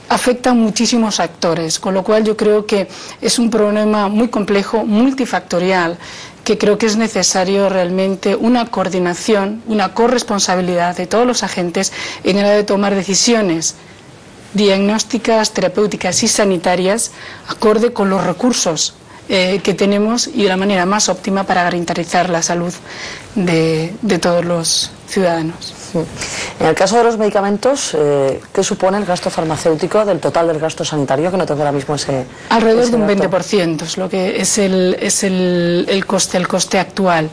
afectan muchísimos actores, con lo cual yo creo que es un problema muy complejo, multifactorial, que creo que es necesario realmente una coordinación, una corresponsabilidad de todos los agentes en el de tomar decisiones diagnósticas, terapéuticas y sanitarias acorde con los recursos que tenemos y de la manera más óptima para garantizar la salud de todos los ciudadanos. En el caso de los medicamentos, ¿qué supone el gasto farmacéutico del total del gasto sanitario? Que no tengo ahora mismo ese... Alrededor de un 20%, es lo que es el coste actual.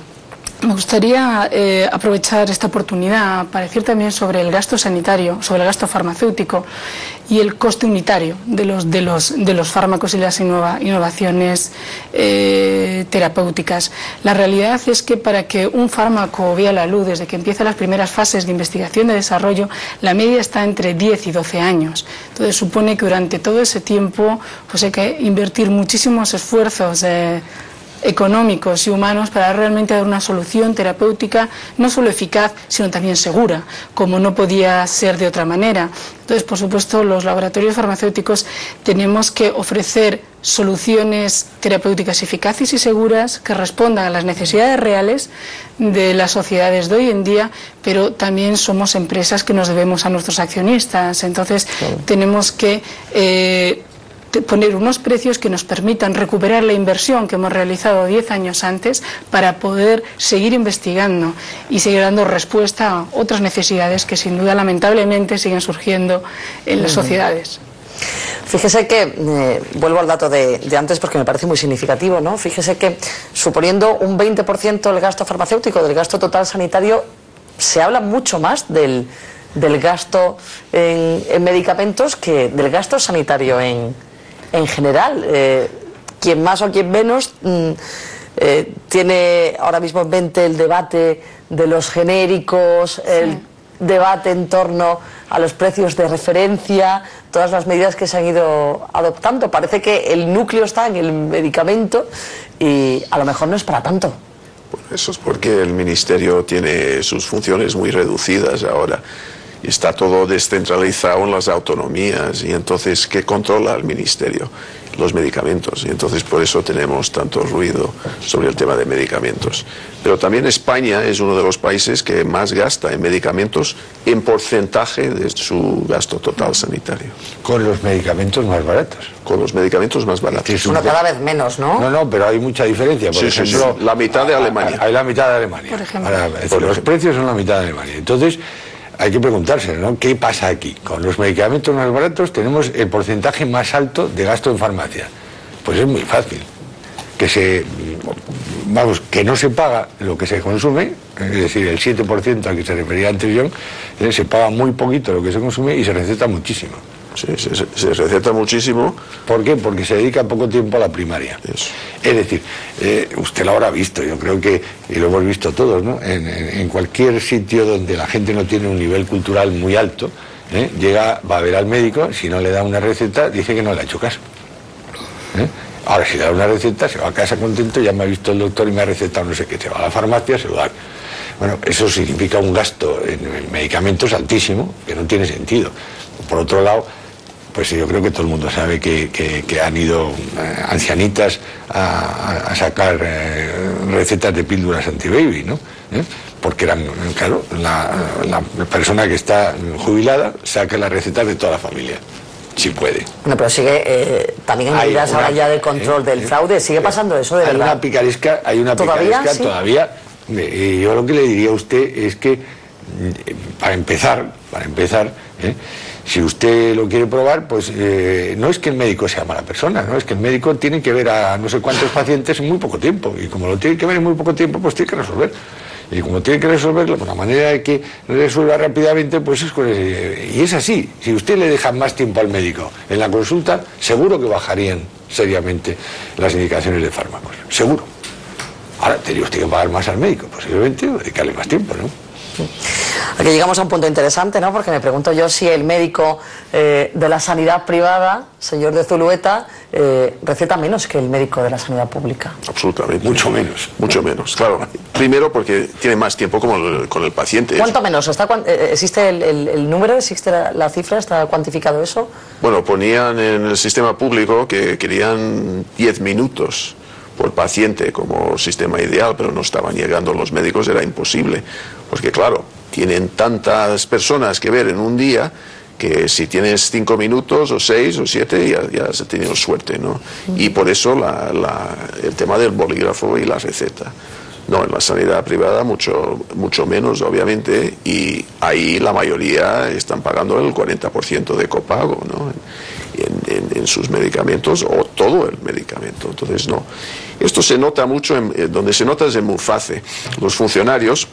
Me gustaría aprovechar esta oportunidad para decir también sobre el gasto sanitario, sobre el gasto farmacéutico y el coste unitario de los fármacos y las innovaciones terapéuticas. La realidad es que para que un fármaco vea la luz desde que empieza las primeras fases de investigación y desarrollo, la media está entre 10 y 12 años. Entonces supone que durante todo ese tiempo pues hay que invertir muchísimos esfuerzos económicos y humanos para realmente dar una solución terapéutica no solo eficaz, sino también segura, como no podía ser de otra manera. Entonces, por supuesto, los laboratorios farmacéuticos tenemos que ofrecer soluciones terapéuticas eficaces y seguras que respondan a las necesidades reales de las sociedades de hoy en día, pero también somos empresas que nos debemos a nuestros accionistas. Entonces, tenemos que poner unos precios que nos permitan recuperar la inversión que hemos realizado 10 años antes para poder seguir investigando y seguir dando respuesta a otras necesidades que sin duda lamentablemente siguen surgiendo en las sociedades. Fíjese que, vuelvo al dato de antes porque me parece muy significativo, ¿no? Fíjese que suponiendo un 20% del gasto farmacéutico, del gasto total sanitario, se habla mucho más del gasto en medicamentos que del gasto sanitario en general. Quien más o quien menos tiene ahora mismo en mente el debate de los genéricos, el debate en torno a los precios de referencia, todas las medidas que se han ido adoptando. Parece que el núcleo está en el medicamento y a lo mejor no es para tanto. Bueno, eso es porque el Ministerio tiene sus funciones muy reducidas ahora. Está todo descentralizado en las autonomías y entonces, ¿qué controla el Ministerio? Los medicamentos, y entonces por eso tenemos tanto ruido sobre el tema de medicamentos. Pero también España es uno de los países que más gasta en medicamentos en porcentaje de su gasto total sanitario. Con los medicamentos más baratos. Con los medicamentos más baratos. Bueno, cada vez menos, ¿no? No, pero hay mucha diferencia. Por ejemplo, la mitad de Alemania. Hay la mitad de Alemania. Por ejemplo. Los precios son la mitad de Alemania. Entonces, hay que preguntarse, ¿no? ¿Qué pasa aquí? Con los medicamentos más baratos tenemos el porcentaje más alto de gasto en farmacia. Pues es muy fácil. Que no se paga lo que se consume, es decir, el 7% al que se refería antes John, se paga muy poquito lo que se consume y se receta muchísimo. Sí, se receta muchísimo. ¿Por qué? Porque se dedica poco tiempo a la primaria. Eso. Es decir, usted lo habrá visto, yo creo que, y lo hemos visto todos, ¿no? En cualquier sitio donde la gente no tiene un nivel cultural muy alto, va a ver al médico, si no le da una receta, dice que no le ha hecho caso. Ahora, si le da una receta, se va a casa contento, ya me ha visto el doctor y me ha recetado no sé qué, se va a la farmacia, se lo da. Bueno, eso significa un gasto en medicamentos altísimo, que no tiene sentido. Por otro lado, pues yo creo que todo el mundo sabe que han ido ancianitas a sacar recetas de píldoras antibaby, ¿no? Porque eran, claro, la persona que está jubilada saca las recetas de toda la familia, si puede. Bueno, pero sigue, también hay medidas ahora ya de control del fraude, ¿sigue pasando eso de verdad? Hay una picaresca todavía, y yo lo que le diría a usted es que, para empezar, si usted lo quiere probar, pues no es que el médico sea mala persona, no es que el médico tiene que ver a no sé cuántos pacientes en muy poco tiempo, y como lo tiene que ver en muy poco tiempo, pues tiene que resolver. Y como tiene que resolverlo, pues la manera de que resuelva rápidamente, pues es con ese. Y es así. Si usted le deja más tiempo al médico en la consulta, seguro que bajarían seriamente las indicaciones de fármacos. Seguro. Ahora, tendría usted que pagar más al médico, posiblemente, o dedicarle más tiempo, ¿no? Aquí llegamos a un punto interesante, ¿no? Porque me pregunto yo si el médico de la sanidad privada, señor de Zulueta, receta menos que el médico de la sanidad pública. Absolutamente. Mucho menos. Mucho menos, claro. Primero porque tiene más tiempo con el paciente. ¿Cuánto menos? ¿Existe el número? ¿Existe la cifra? ¿Está cuantificado eso? Bueno, ponían en el sistema público que querían 10 minutos por paciente como sistema ideal, pero no estaban llegando los médicos, era imposible, porque claro, tienen tantas personas que ver en un día que si tienes 5 minutos o 6 o 7 ya has tenido suerte, ¿no? Y por eso el tema del bolígrafo y la receta. No, en la sanidad privada mucho menos, obviamente, y ahí la mayoría están pagando el 40% de copago, ¿no? En sus medicamentos o todo el medicamento. Entonces, no. Esto se nota mucho, donde se nota es en Muface. Los funcionarios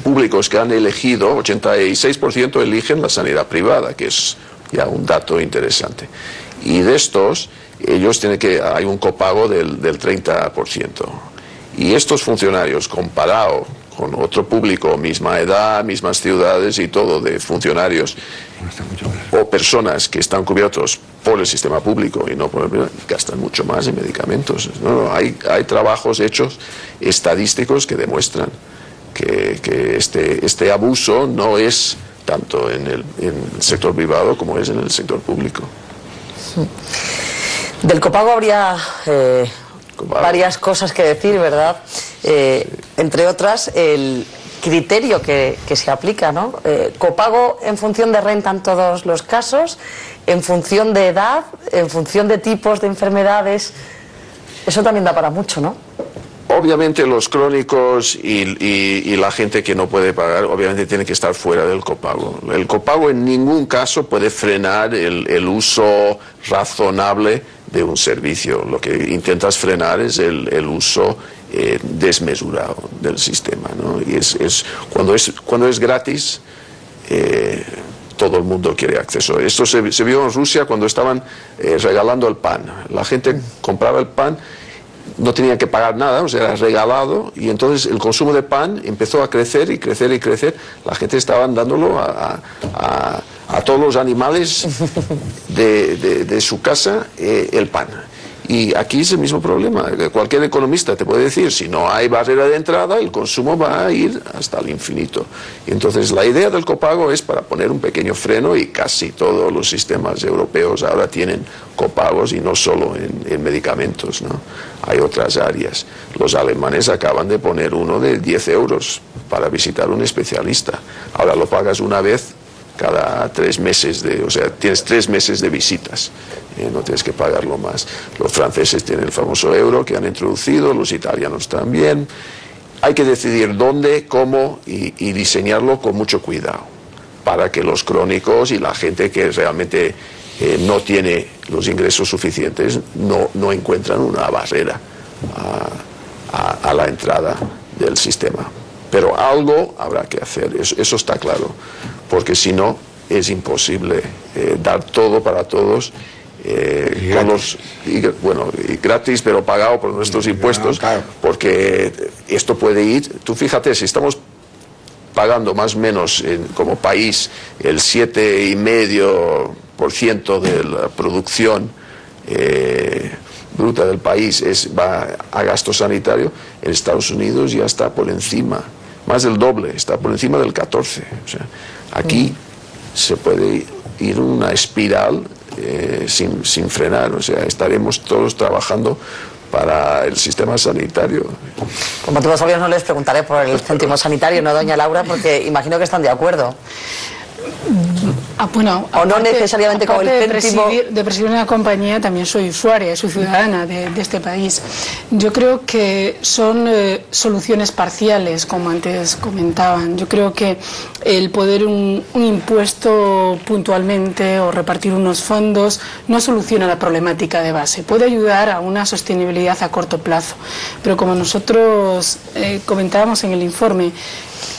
públicos que han elegido, 86% eligen la sanidad privada, que es ya un dato interesante. Y de estos, hay un copago del 30%. Y estos funcionarios, comparado con otro público, misma edad, mismas ciudades y todo, de funcionarios o personas que están cubiertos por el sistema público y no por el privado, gastan mucho más en medicamentos. No, hay trabajos hechos estadísticos que demuestran que este abuso no es tanto en el sector privado como es en el sector público. Del copago habría varias cosas que decir, ¿verdad? Entre otras, el criterio que se aplica, ¿no? Copago en función de renta en todos los casos, en función de edad, en función de tipos de enfermedades. Eso también da para mucho, ¿no? Obviamente los crónicos y la gente que no puede pagar, obviamente tiene que estar fuera del copago. El copago en ningún caso puede frenar el uso razonable de un servicio. Lo que intentas frenar es el uso desmesurado del sistema, ¿no? Y cuando es gratis, todo el mundo quiere acceso. Esto se vio en Rusia cuando estaban regalando el pan. La gente compraba el pan, no tenían que pagar nada, o sea, era regalado, y entonces el consumo de pan empezó a crecer y crecer y crecer. La gente estaba dándolo a todos los animales de su casa el pan. Y aquí es el mismo problema. Cualquier economista te puede decir, si no hay barrera de entrada, el consumo va a ir hasta el infinito. Y entonces la idea del copago es para poner un pequeño freno, y casi todos los sistemas europeos ahora tienen copagos, y no solo en medicamentos, ¿no? Hay otras áreas. Los alemanes acaban de poner uno de 10 euros para visitar un especialista. Ahora lo pagas una vez cada 3 meses, o sea, tienes 3 meses de visitas, no tienes que pagarlo más. Los franceses tienen el famoso euro que han introducido, los italianos también. Hay que decidir dónde, cómo y diseñarlo con mucho cuidado, para que los crónicos y la gente que realmente no tiene los ingresos suficientes no encuentran una barrera a la entrada del sistema. Pero algo habrá que hacer, eso está claro, porque si no es imposible dar todo para todos, y gratis, pero pagado por nuestros impuestos, claro. Porque esto puede ir, tú fíjate, si estamos pagando más o menos como país el 7,5% de la producción bruta del país va a gasto sanitario, en Estados Unidos ya está por encima, más del doble, está por encima del 14%. O sea, aquí se puede ir una espiral sin frenar. O sea, estaremos todos trabajando para el sistema sanitario. Por motivos obvios no les preguntaré por el céntimo sanitario, no, doña Laura, porque imagino que están de acuerdo. Bueno, o no necesariamente con el céntimo. De presidir una compañía, también soy usuaria, soy ciudadana de este país. Yo creo que son soluciones parciales, como antes comentaban. Yo creo que el poder un impuesto puntualmente o repartir unos fondos no soluciona la problemática de base. Puede ayudar a una sostenibilidad a corto plazo, pero como nosotros comentábamos en el informe,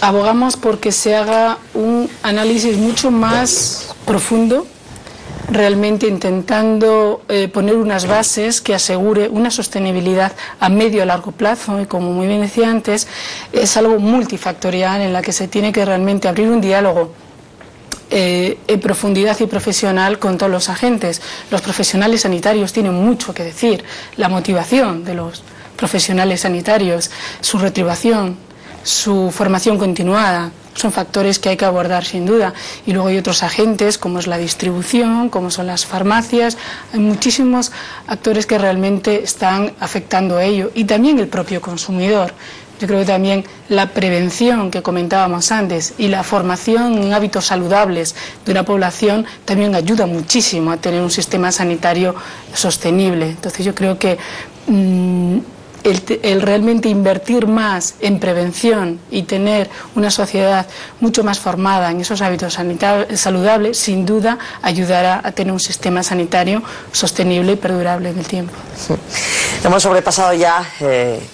abogamos porque se haga un análisis mucho más profundo, realmente intentando poner unas bases que asegure una sostenibilidad a medio a largo plazo, y como muy bien decía antes, es algo multifactorial en la que se tiene que realmente abrir un diálogo en profundidad y profesional con todos los agentes. Los profesionales sanitarios tienen mucho que decir, la motivación de los profesionales sanitarios, su retribución, su formación continuada, son factores que hay que abordar sin duda. Y luego hay otros agentes como es la distribución, como son las farmacias, hay muchísimos actores que realmente están afectando a ello, y también el propio consumidor. Yo creo que también la prevención que comentábamos antes y la formación en hábitos saludables de una población también ayuda muchísimo a tener un sistema sanitario sostenible. Entonces yo creo que el realmente invertir más en prevención y tener una sociedad mucho más formada en esos hábitos saludables, sin duda ayudará a tener un sistema sanitario sostenible y perdurable en el tiempo. Sí. Hemos sobrepasado ya,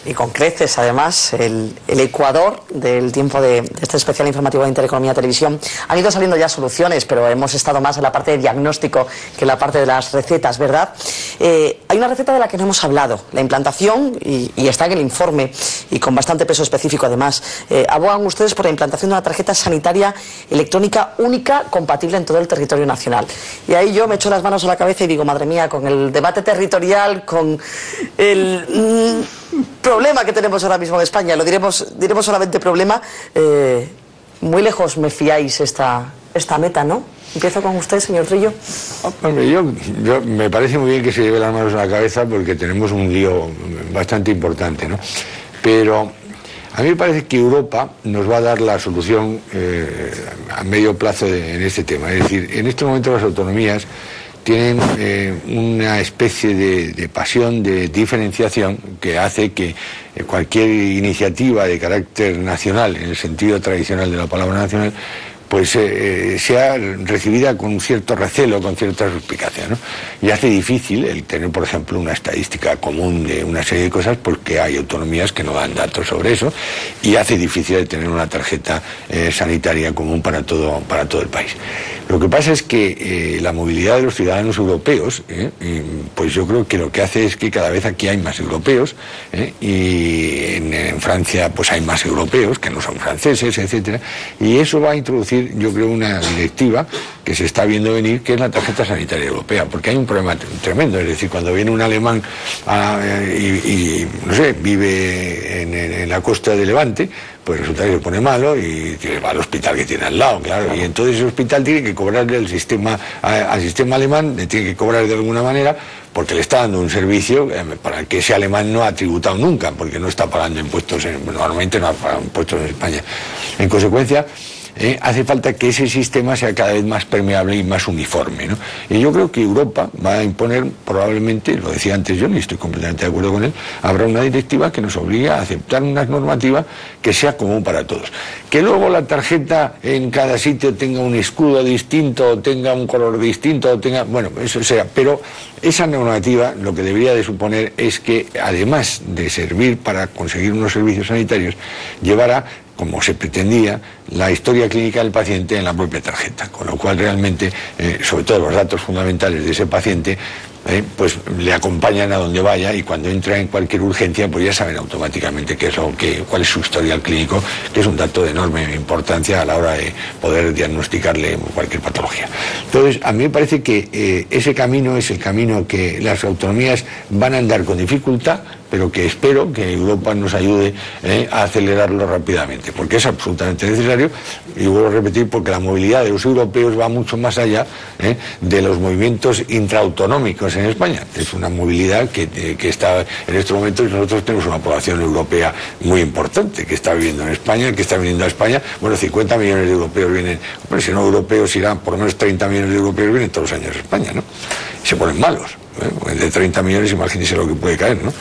y con creces además, el ecuador del tiempo de este especial informativo de Intereconomía Televisión. Han ido saliendo ya soluciones, pero hemos estado más en la parte de diagnóstico que en la parte de las recetas, ¿verdad? Hay una receta de la que no hemos hablado, la implantación, y está en el informe, y con bastante peso específico además. Abogan ustedes por la implantación de una tarjeta sanitaria electrónica única, compatible en todo el territorio nacional. Y ahí yo me echo las manos a la cabeza y digo, madre mía, con el debate territorial, con el problema que tenemos ahora mismo en España, lo diremos solamente problema, muy lejos me fiáis esta meta, ¿no? Empiezo con usted, señor Trillo. Hombre, yo me parece muy bien que se lleve las manos a la cabeza, porque tenemos un lío bastante importante, ¿no? Pero a mí me parece que Europa nos va a dar la solución a medio plazo en este tema. Es decir, en este momento las autonomías tienen una especie de pasión de diferenciación que hace que cualquier iniciativa de carácter nacional, en el sentido tradicional de la palabra nacional, pues sea recibida con cierto recelo, con cierta suspicacia, ¿no? Y hace difícil el tener, por ejemplo, una estadística común de una serie de cosas, porque hay autonomías que no dan datos sobre eso, y hace difícil el tener una tarjeta sanitaria común para todo el país. Lo que pasa es que la movilidad de los ciudadanos europeos, pues yo creo que lo que hace es que cada vez aquí hay más europeos, y en Francia pues hay más europeos que no son franceses, etcétera, y eso va a introducir, yo creo, una directiva que se está viendo venir, que es la tarjeta sanitaria europea, porque hay un problema tremendo. Es decir, cuando viene un alemán y no sé, vive en la costa de Levante, pues resulta que se pone malo y va al hospital que tiene al lado, claro, y entonces ese hospital tiene que cobrarle al sistema alemán, le tiene que cobrar de alguna manera, porque le está dando un servicio para el que ese alemán no ha tributado nunca, porque no está pagando impuestos, normalmente no ha pagado impuestos en España. En consecuencia, hace falta que ese sistema sea cada vez más permeable y más uniforme, ¿no? Y yo creo que Europa va a imponer, probablemente, lo decía antes yo, y estoy completamente de acuerdo con él, habrá una directiva que nos obliga a aceptar una normativa que sea común para todos. Que luego la tarjeta en cada sitio tenga un escudo distinto, tenga un color distinto, bueno, eso sea, pero esa normativa lo que debería de suponer es que, además de servir para conseguir unos servicios sanitarios, llevará, como se pretendía, la historia clínica del paciente en la propia tarjeta, con lo cual realmente, sobre todo los datos fundamentales de ese paciente, pues le acompañan a donde vaya, y cuando entra en cualquier urgencia pues ya saben automáticamente cuál es su historial clínico, que es un dato de enorme importancia a la hora de poder diagnosticarle cualquier patología. Entonces, a mí me parece que ese camino es el camino que las autonomías van a andar con dificultad, pero que espero que Europa nos ayude a acelerarlo rápidamente, porque es absolutamente necesario, y vuelvo a repetir, porque la movilidad de los europeos va mucho más allá de los movimientos intraautonómicos en España. Es una movilidad que está en estos momentos, nosotros tenemos una población europea muy importante que está viviendo en España, que está viniendo a España. Bueno, 50 millones de europeos vienen, bueno, si no europeos irán, por lo menos 30 millones de europeos vienen todos los años a España, ¿no? Y se ponen malos. De 30 millones, imagínese lo que puede caer, ¿no?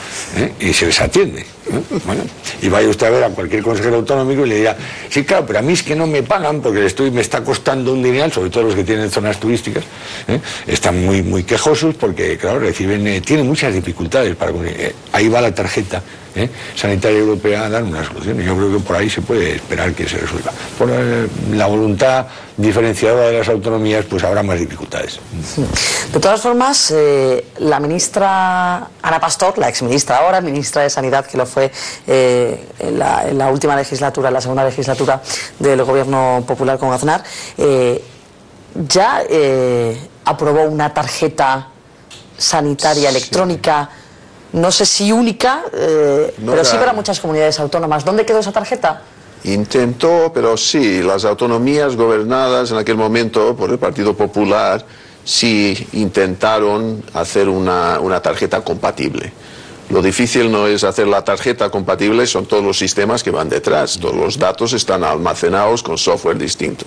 Y se les atiende. Bueno, y vaya usted a ver a cualquier consejero autonómico y le dirá, sí, claro, pero a mí es que no me pagan porque me está costando un dineral, sobre todo los que tienen zonas turísticas, están muy quejosos porque, claro, tienen muchas dificultades para ahí va la tarjeta sanitaria europea a dar una solución, y yo creo que por ahí se puede esperar que se resuelva. Por la voluntad diferenciadora de las autonomías, pues habrá más dificultades. De todas formas, la ministra Ana Pastor, la exministra ahora, ministra de Sanidad, que lo fue en la última legislatura, en la segunda legislatura del Gobierno Popular con Aznar, ya aprobó una tarjeta sanitaria electrónica. No sé si única, pero sí para muchas comunidades autónomas. ¿Dónde quedó esa tarjeta? Intentó, pero sí, las autonomías gobernadas en aquel momento por el Partido Popular sí intentaron hacer una tarjeta compatible. Lo difícil no es hacer la tarjeta compatible, son todos los sistemas que van detrás. Todos los datos están almacenados con software distinto.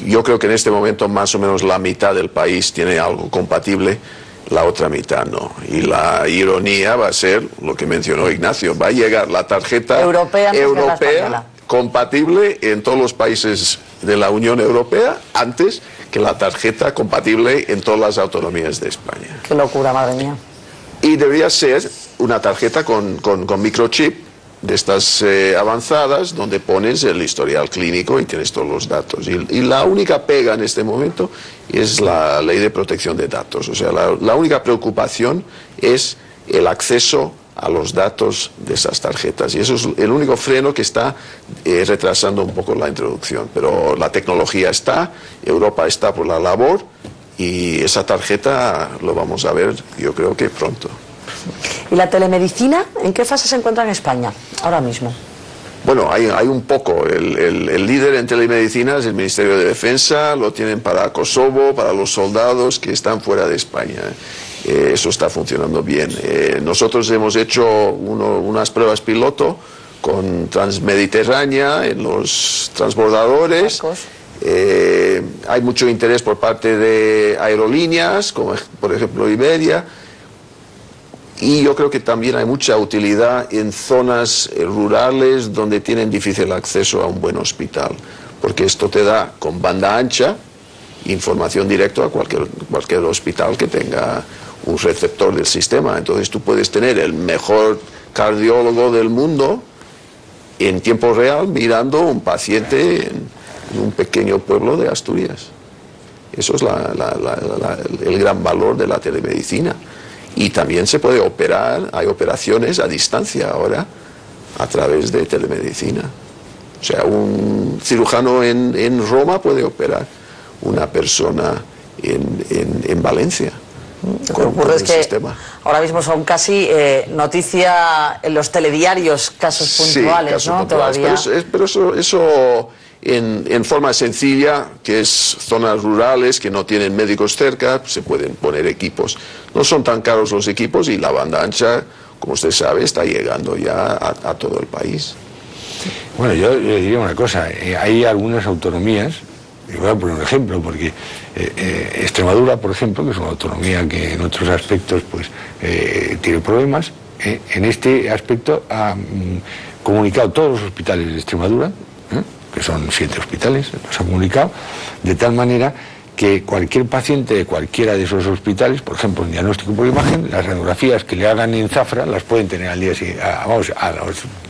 Yo creo que en este momento más o menos la mitad del país tiene algo compatible, la otra mitad no. Y la ironía va a ser lo que mencionó Ignacio, va a llegar la tarjeta europea compatible en todos los países de la Unión Europea antes que la tarjeta compatible en todas las autonomías de España. Qué locura, madre mía. Y debería ser una tarjeta con microchip de estas avanzadas, donde pones el historial clínico y tienes todos los datos. Y la única pega en este momento es la ley de protección de datos. O sea, la única preocupación es el acceso a los datos de esas tarjetas. Y eso es el único freno que está retrasando un poco la introducción. Pero la tecnología está, Europa está por la labor, y esa tarjeta lo vamos a ver, yo creo que pronto. ¿Y la telemedicina en qué fase se encuentra en España ahora mismo? Bueno, hay un poco. El líder en telemedicina es el Ministerio de Defensa, lo tienen para Kosovo, para los soldados que están fuera de España. Eso está funcionando bien. Nosotros hemos hecho unas pruebas piloto con Transmediterránea en los transbordadores. Hay mucho interés por parte de aerolíneas, como por ejemplo Iberia. Y yo creo que también hay mucha utilidad en zonas rurales donde tienen difícil acceso a un buen hospital, porque esto te da con banda ancha información directa a cualquier hospital que tenga un receptor del sistema. Entonces tú puedes tener el mejor cardiólogo del mundo en tiempo real mirando un paciente en un pequeño pueblo de Asturias. Eso es el gran valor de la telemedicina. Y también se puede operar, hay operaciones a distancia ahora a través de telemedicina. O sea, un cirujano en Roma puede operar una persona en Valencia. Lo que ocurre es que ahora mismo son casi noticia en los telediarios, casos puntuales, sí, casos ¿no? Puntuales. Todavía. Pero eso en forma sencilla, que es zonas rurales que no tienen médicos cerca, se pueden poner equipos. No son tan caros los equipos y la banda ancha, como usted sabe, está llegando ya a todo el país. Bueno, yo le diría una cosa, hay algunas autonomías, y voy a poner un ejemplo, porque Extremadura, por ejemplo, que es una autonomía que en otros aspectos pues tiene problemas, en este aspecto ha comunicado todos los hospitales de Extremadura, que son 7 hospitales, los ha comunicado, de tal manera que cualquier paciente de cualquiera de esos hospitales, por ejemplo, en diagnóstico por imagen, las radiografías que le hagan en Zafra las pueden tener al día siguiente,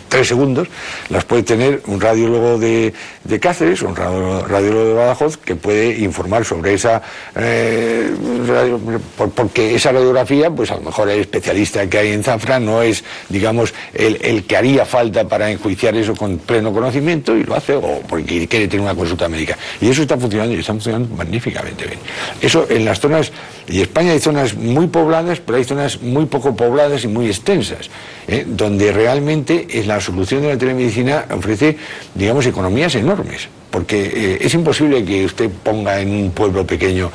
3 segundos, las puede tener un radiólogo de Cáceres o un radiólogo de Badajoz, que puede informar sobre esa porque esa radiografía, pues a lo mejor el especialista que hay en Zafra no es, digamos, el que haría falta para enjuiciar eso con pleno conocimiento, y lo hace o porque quiere tener una consulta médica. Y eso está funcionando, y está funcionando magníficamente bien. Eso en las zonas, y España hay zonas muy pobladas, pero hay zonas muy poco pobladas y muy extensas, donde realmente la solución de la telemedicina ofrece, digamos, economías enormes, porque es imposible que usted ponga en un pueblo pequeño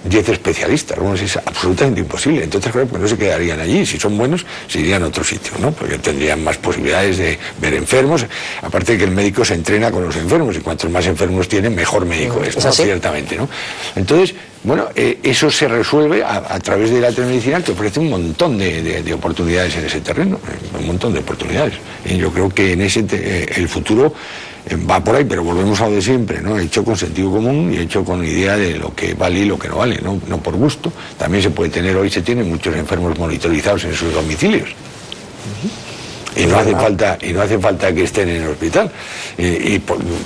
10 especialistas, algunos es absolutamente imposible. Entonces, claro, pues no se quedarían allí. Si son buenos, se irían a otro sitio, ¿no? Porque tendrían más posibilidades de ver enfermos. Aparte de que el médico se entrena con los enfermos, y cuantos más enfermos tiene, mejor médico es, ¿no? Ciertamente, ¿no? Entonces, bueno, eso se resuelve a través de la telemedicina, que ofrece un montón de oportunidades en ese terreno, un montón de oportunidades. Y yo creo que en ese el futuro va por ahí, pero volvemos a lo de siempre, ¿no? Hecho con sentido común y hecho con idea de lo que vale y lo que no vale, no por gusto. También se puede tener, hoy se tienen muchos enfermos monitorizados en sus domicilios. Y no hace falta que estén en el hospital.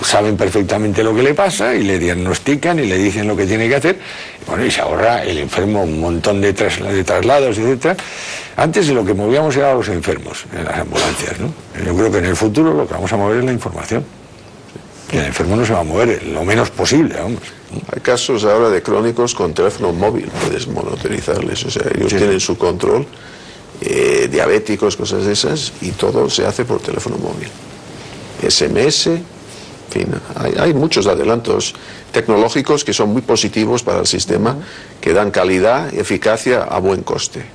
Saben perfectamente lo que le pasa y le diagnostican y le dicen lo que tiene que hacer. Bueno, y se ahorra el enfermo un montón de traslados, etcétera. Antes lo que movíamos era a los enfermos en las ambulancias, ¿no? Yo creo que en el futuro lo que vamos a mover es la información. Y el enfermo no se va a mover lo menos posible, vamos. Hay casos ahora de crónicos con teléfono móvil, puedes monitorizarles, o sea, ellos tienen su control, diabéticos, cosas de esas, y todo se hace por teléfono móvil. SMS, en fin, hay muchos adelantos tecnológicos que son muy positivos para el sistema, que dan calidad y eficacia a buen coste.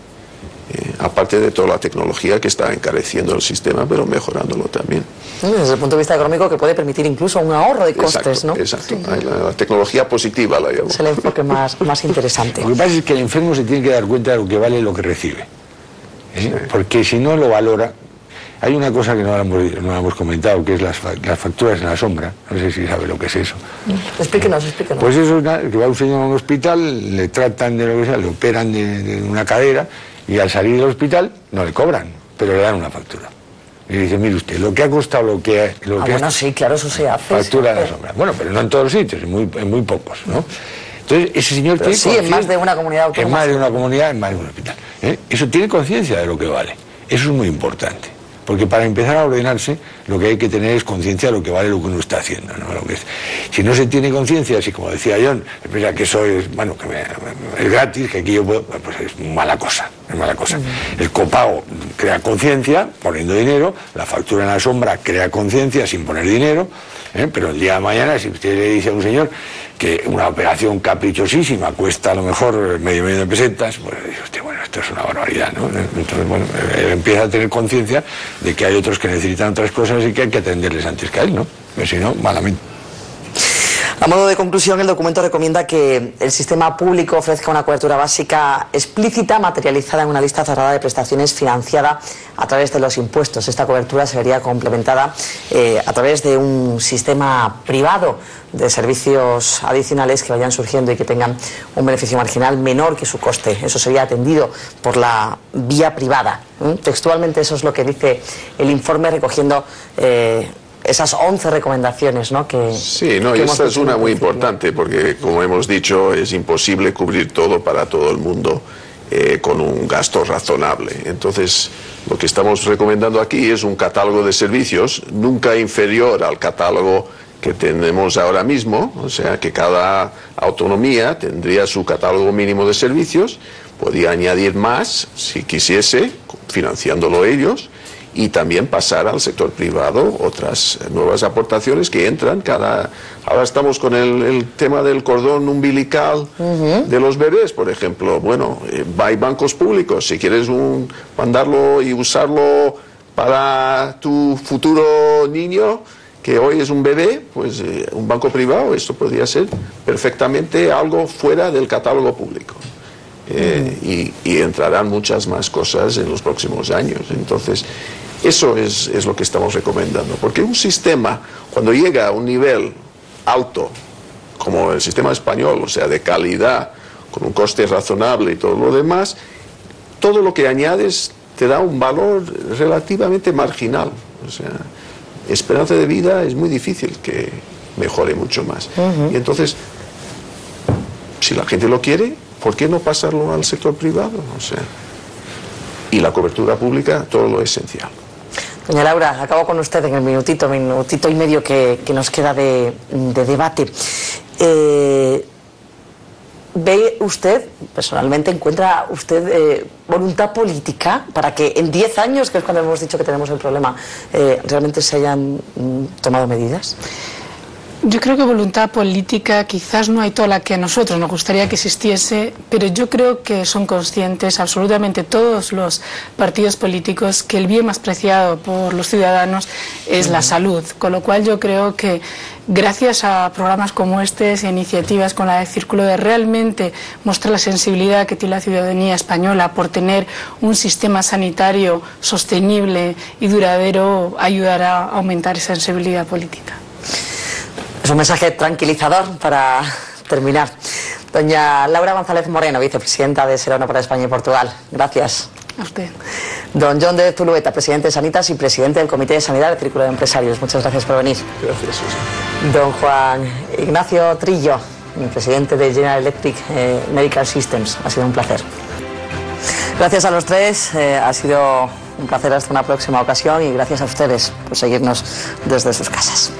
Aparte de toda la tecnología que está encareciendo el sistema, pero mejorándolo también. Desde el punto de vista económico, que puede permitir incluso un ahorro de costes, ¿no? Exacto, la tecnología positiva la llamo. Es el enfoque más interesante. Lo que pasa es que el enfermo se tiene que dar cuenta de lo que vale lo que recibe. Sí. Porque si no lo valora. Hay una cosa que no hemos comentado, que es las facturas en la sombra. No sé si sabe lo que es eso. Explíquenos. Pues eso es que va un señor a un hospital, le tratan de lo que sea, le operan de una cadera, y al salir del hospital no le cobran, pero le dan una factura. Y dice, mire usted, lo que ha costado lo que bueno, sí, claro, eso se hace. Factura en la sombra. Bueno, pero no en todos los sitios, en muy pocos, ¿no? Entonces, ese señor tiene conciencia. Sí, en más de una comunidad autónoma. En más de una comunidad, en más de un hospital. Eso tiene conciencia de lo que vale. Eso es muy importante. Porque para empezar a ordenarse, lo que hay que tener es conciencia de lo que vale lo que uno está haciendo, ¿no? Si no se tiene conciencia, así como decía John, piensa que eso es, bueno, que es gratis, que aquí yo puedo, pues es mala cosa, es mala cosa. El copago crea conciencia, poniendo dinero, la factura en la sombra crea conciencia sin poner dinero, pero el día de mañana, si usted le dice a un señor que una operación caprichosísima cuesta a lo mejor medio millón de pesetas, pues dice usted, bueno, esto es una barbaridad, ¿no? Entonces, bueno, él empieza a tener conciencia de que hay otros que necesitan otras cosas y que hay que atenderles antes que a él, ¿no? Pero si no, malamente. A modo de conclusión, el documento recomienda que el sistema público ofrezca una cobertura básica explícita, materializada en una lista cerrada de prestaciones financiada a través de los impuestos. Esta cobertura se vería complementada a través de un sistema privado de servicios adicionales que vayan surgiendo y que tengan un beneficio marginal menor que su coste. Eso sería atendido por la vía privada. Textualmente eso es lo que dice el informe, recogiendo esas 11 recomendaciones, ¿no? Sí, no, y esta es una muy importante, porque como hemos dicho, es imposible cubrir todo para todo el mundo con un gasto razonable. Entonces, lo que estamos recomendando aquí es un catálogo de servicios nunca inferior al catálogo que tenemos ahora mismo, o sea que cada autonomía tendría su catálogo mínimo de servicios, podía añadir más si quisiese, financiándolo ellos, y también pasar al sector privado otras nuevas aportaciones que entran ahora estamos con el tema del cordón umbilical de los bebés, por ejemplo. Bueno, hay bancos públicos, si quieres mandarlo y usarlo para tu futuro niño, que hoy es un bebé, pues un banco privado, esto podría ser perfectamente algo fuera del catálogo público. Y entrarán muchas más cosas en los próximos años. Entonces, eso es lo que estamos recomendando. Porque un sistema, cuando llega a un nivel alto, como el sistema español, o sea, de calidad, con un coste razonable y todo lo demás, todo lo que añades te da un valor relativamente marginal. O sea, esperanza de vida es muy difícil que mejore mucho más. Y entonces, si la gente lo quiere, ¿por qué no pasarlo al sector privado? O sea, y la cobertura pública, todo lo esencial. Doña Laura, acabo con usted en el minutito y medio que nos queda de debate. ¿Ve usted, personalmente, encuentra usted voluntad política para que en 10 años, que es cuando hemos dicho que tenemos el problema, realmente se hayan tomado medidas? Yo creo que voluntad política quizás no hay toda la que a nosotros nos gustaría que existiese, pero yo creo que son conscientes absolutamente todos los partidos políticos que el bien más preciado por los ciudadanos es la salud, con lo cual yo creo que gracias a programas como este y iniciativas con la de Círculo de realmente mostrar la sensibilidad que tiene la ciudadanía española por tener un sistema sanitario sostenible y duradero, ayudará a aumentar esa sensibilidad política. Es un mensaje tranquilizador para terminar. Doña Laura González Moreno, vicepresidenta de Serona para España y Portugal. Gracias. A usted. Don John de Zulueta, presidente de Sanitas y presidente del Comité de Sanidad del Círculo de Empresarios. Muchas gracias por venir. Gracias, Susan. Don Juan Ignacio Trillo, presidente de General Electric Medical Systems. Ha sido un placer. Gracias a los tres. Ha sido un placer hasta una próxima ocasión y gracias a ustedes por seguirnos desde sus casas.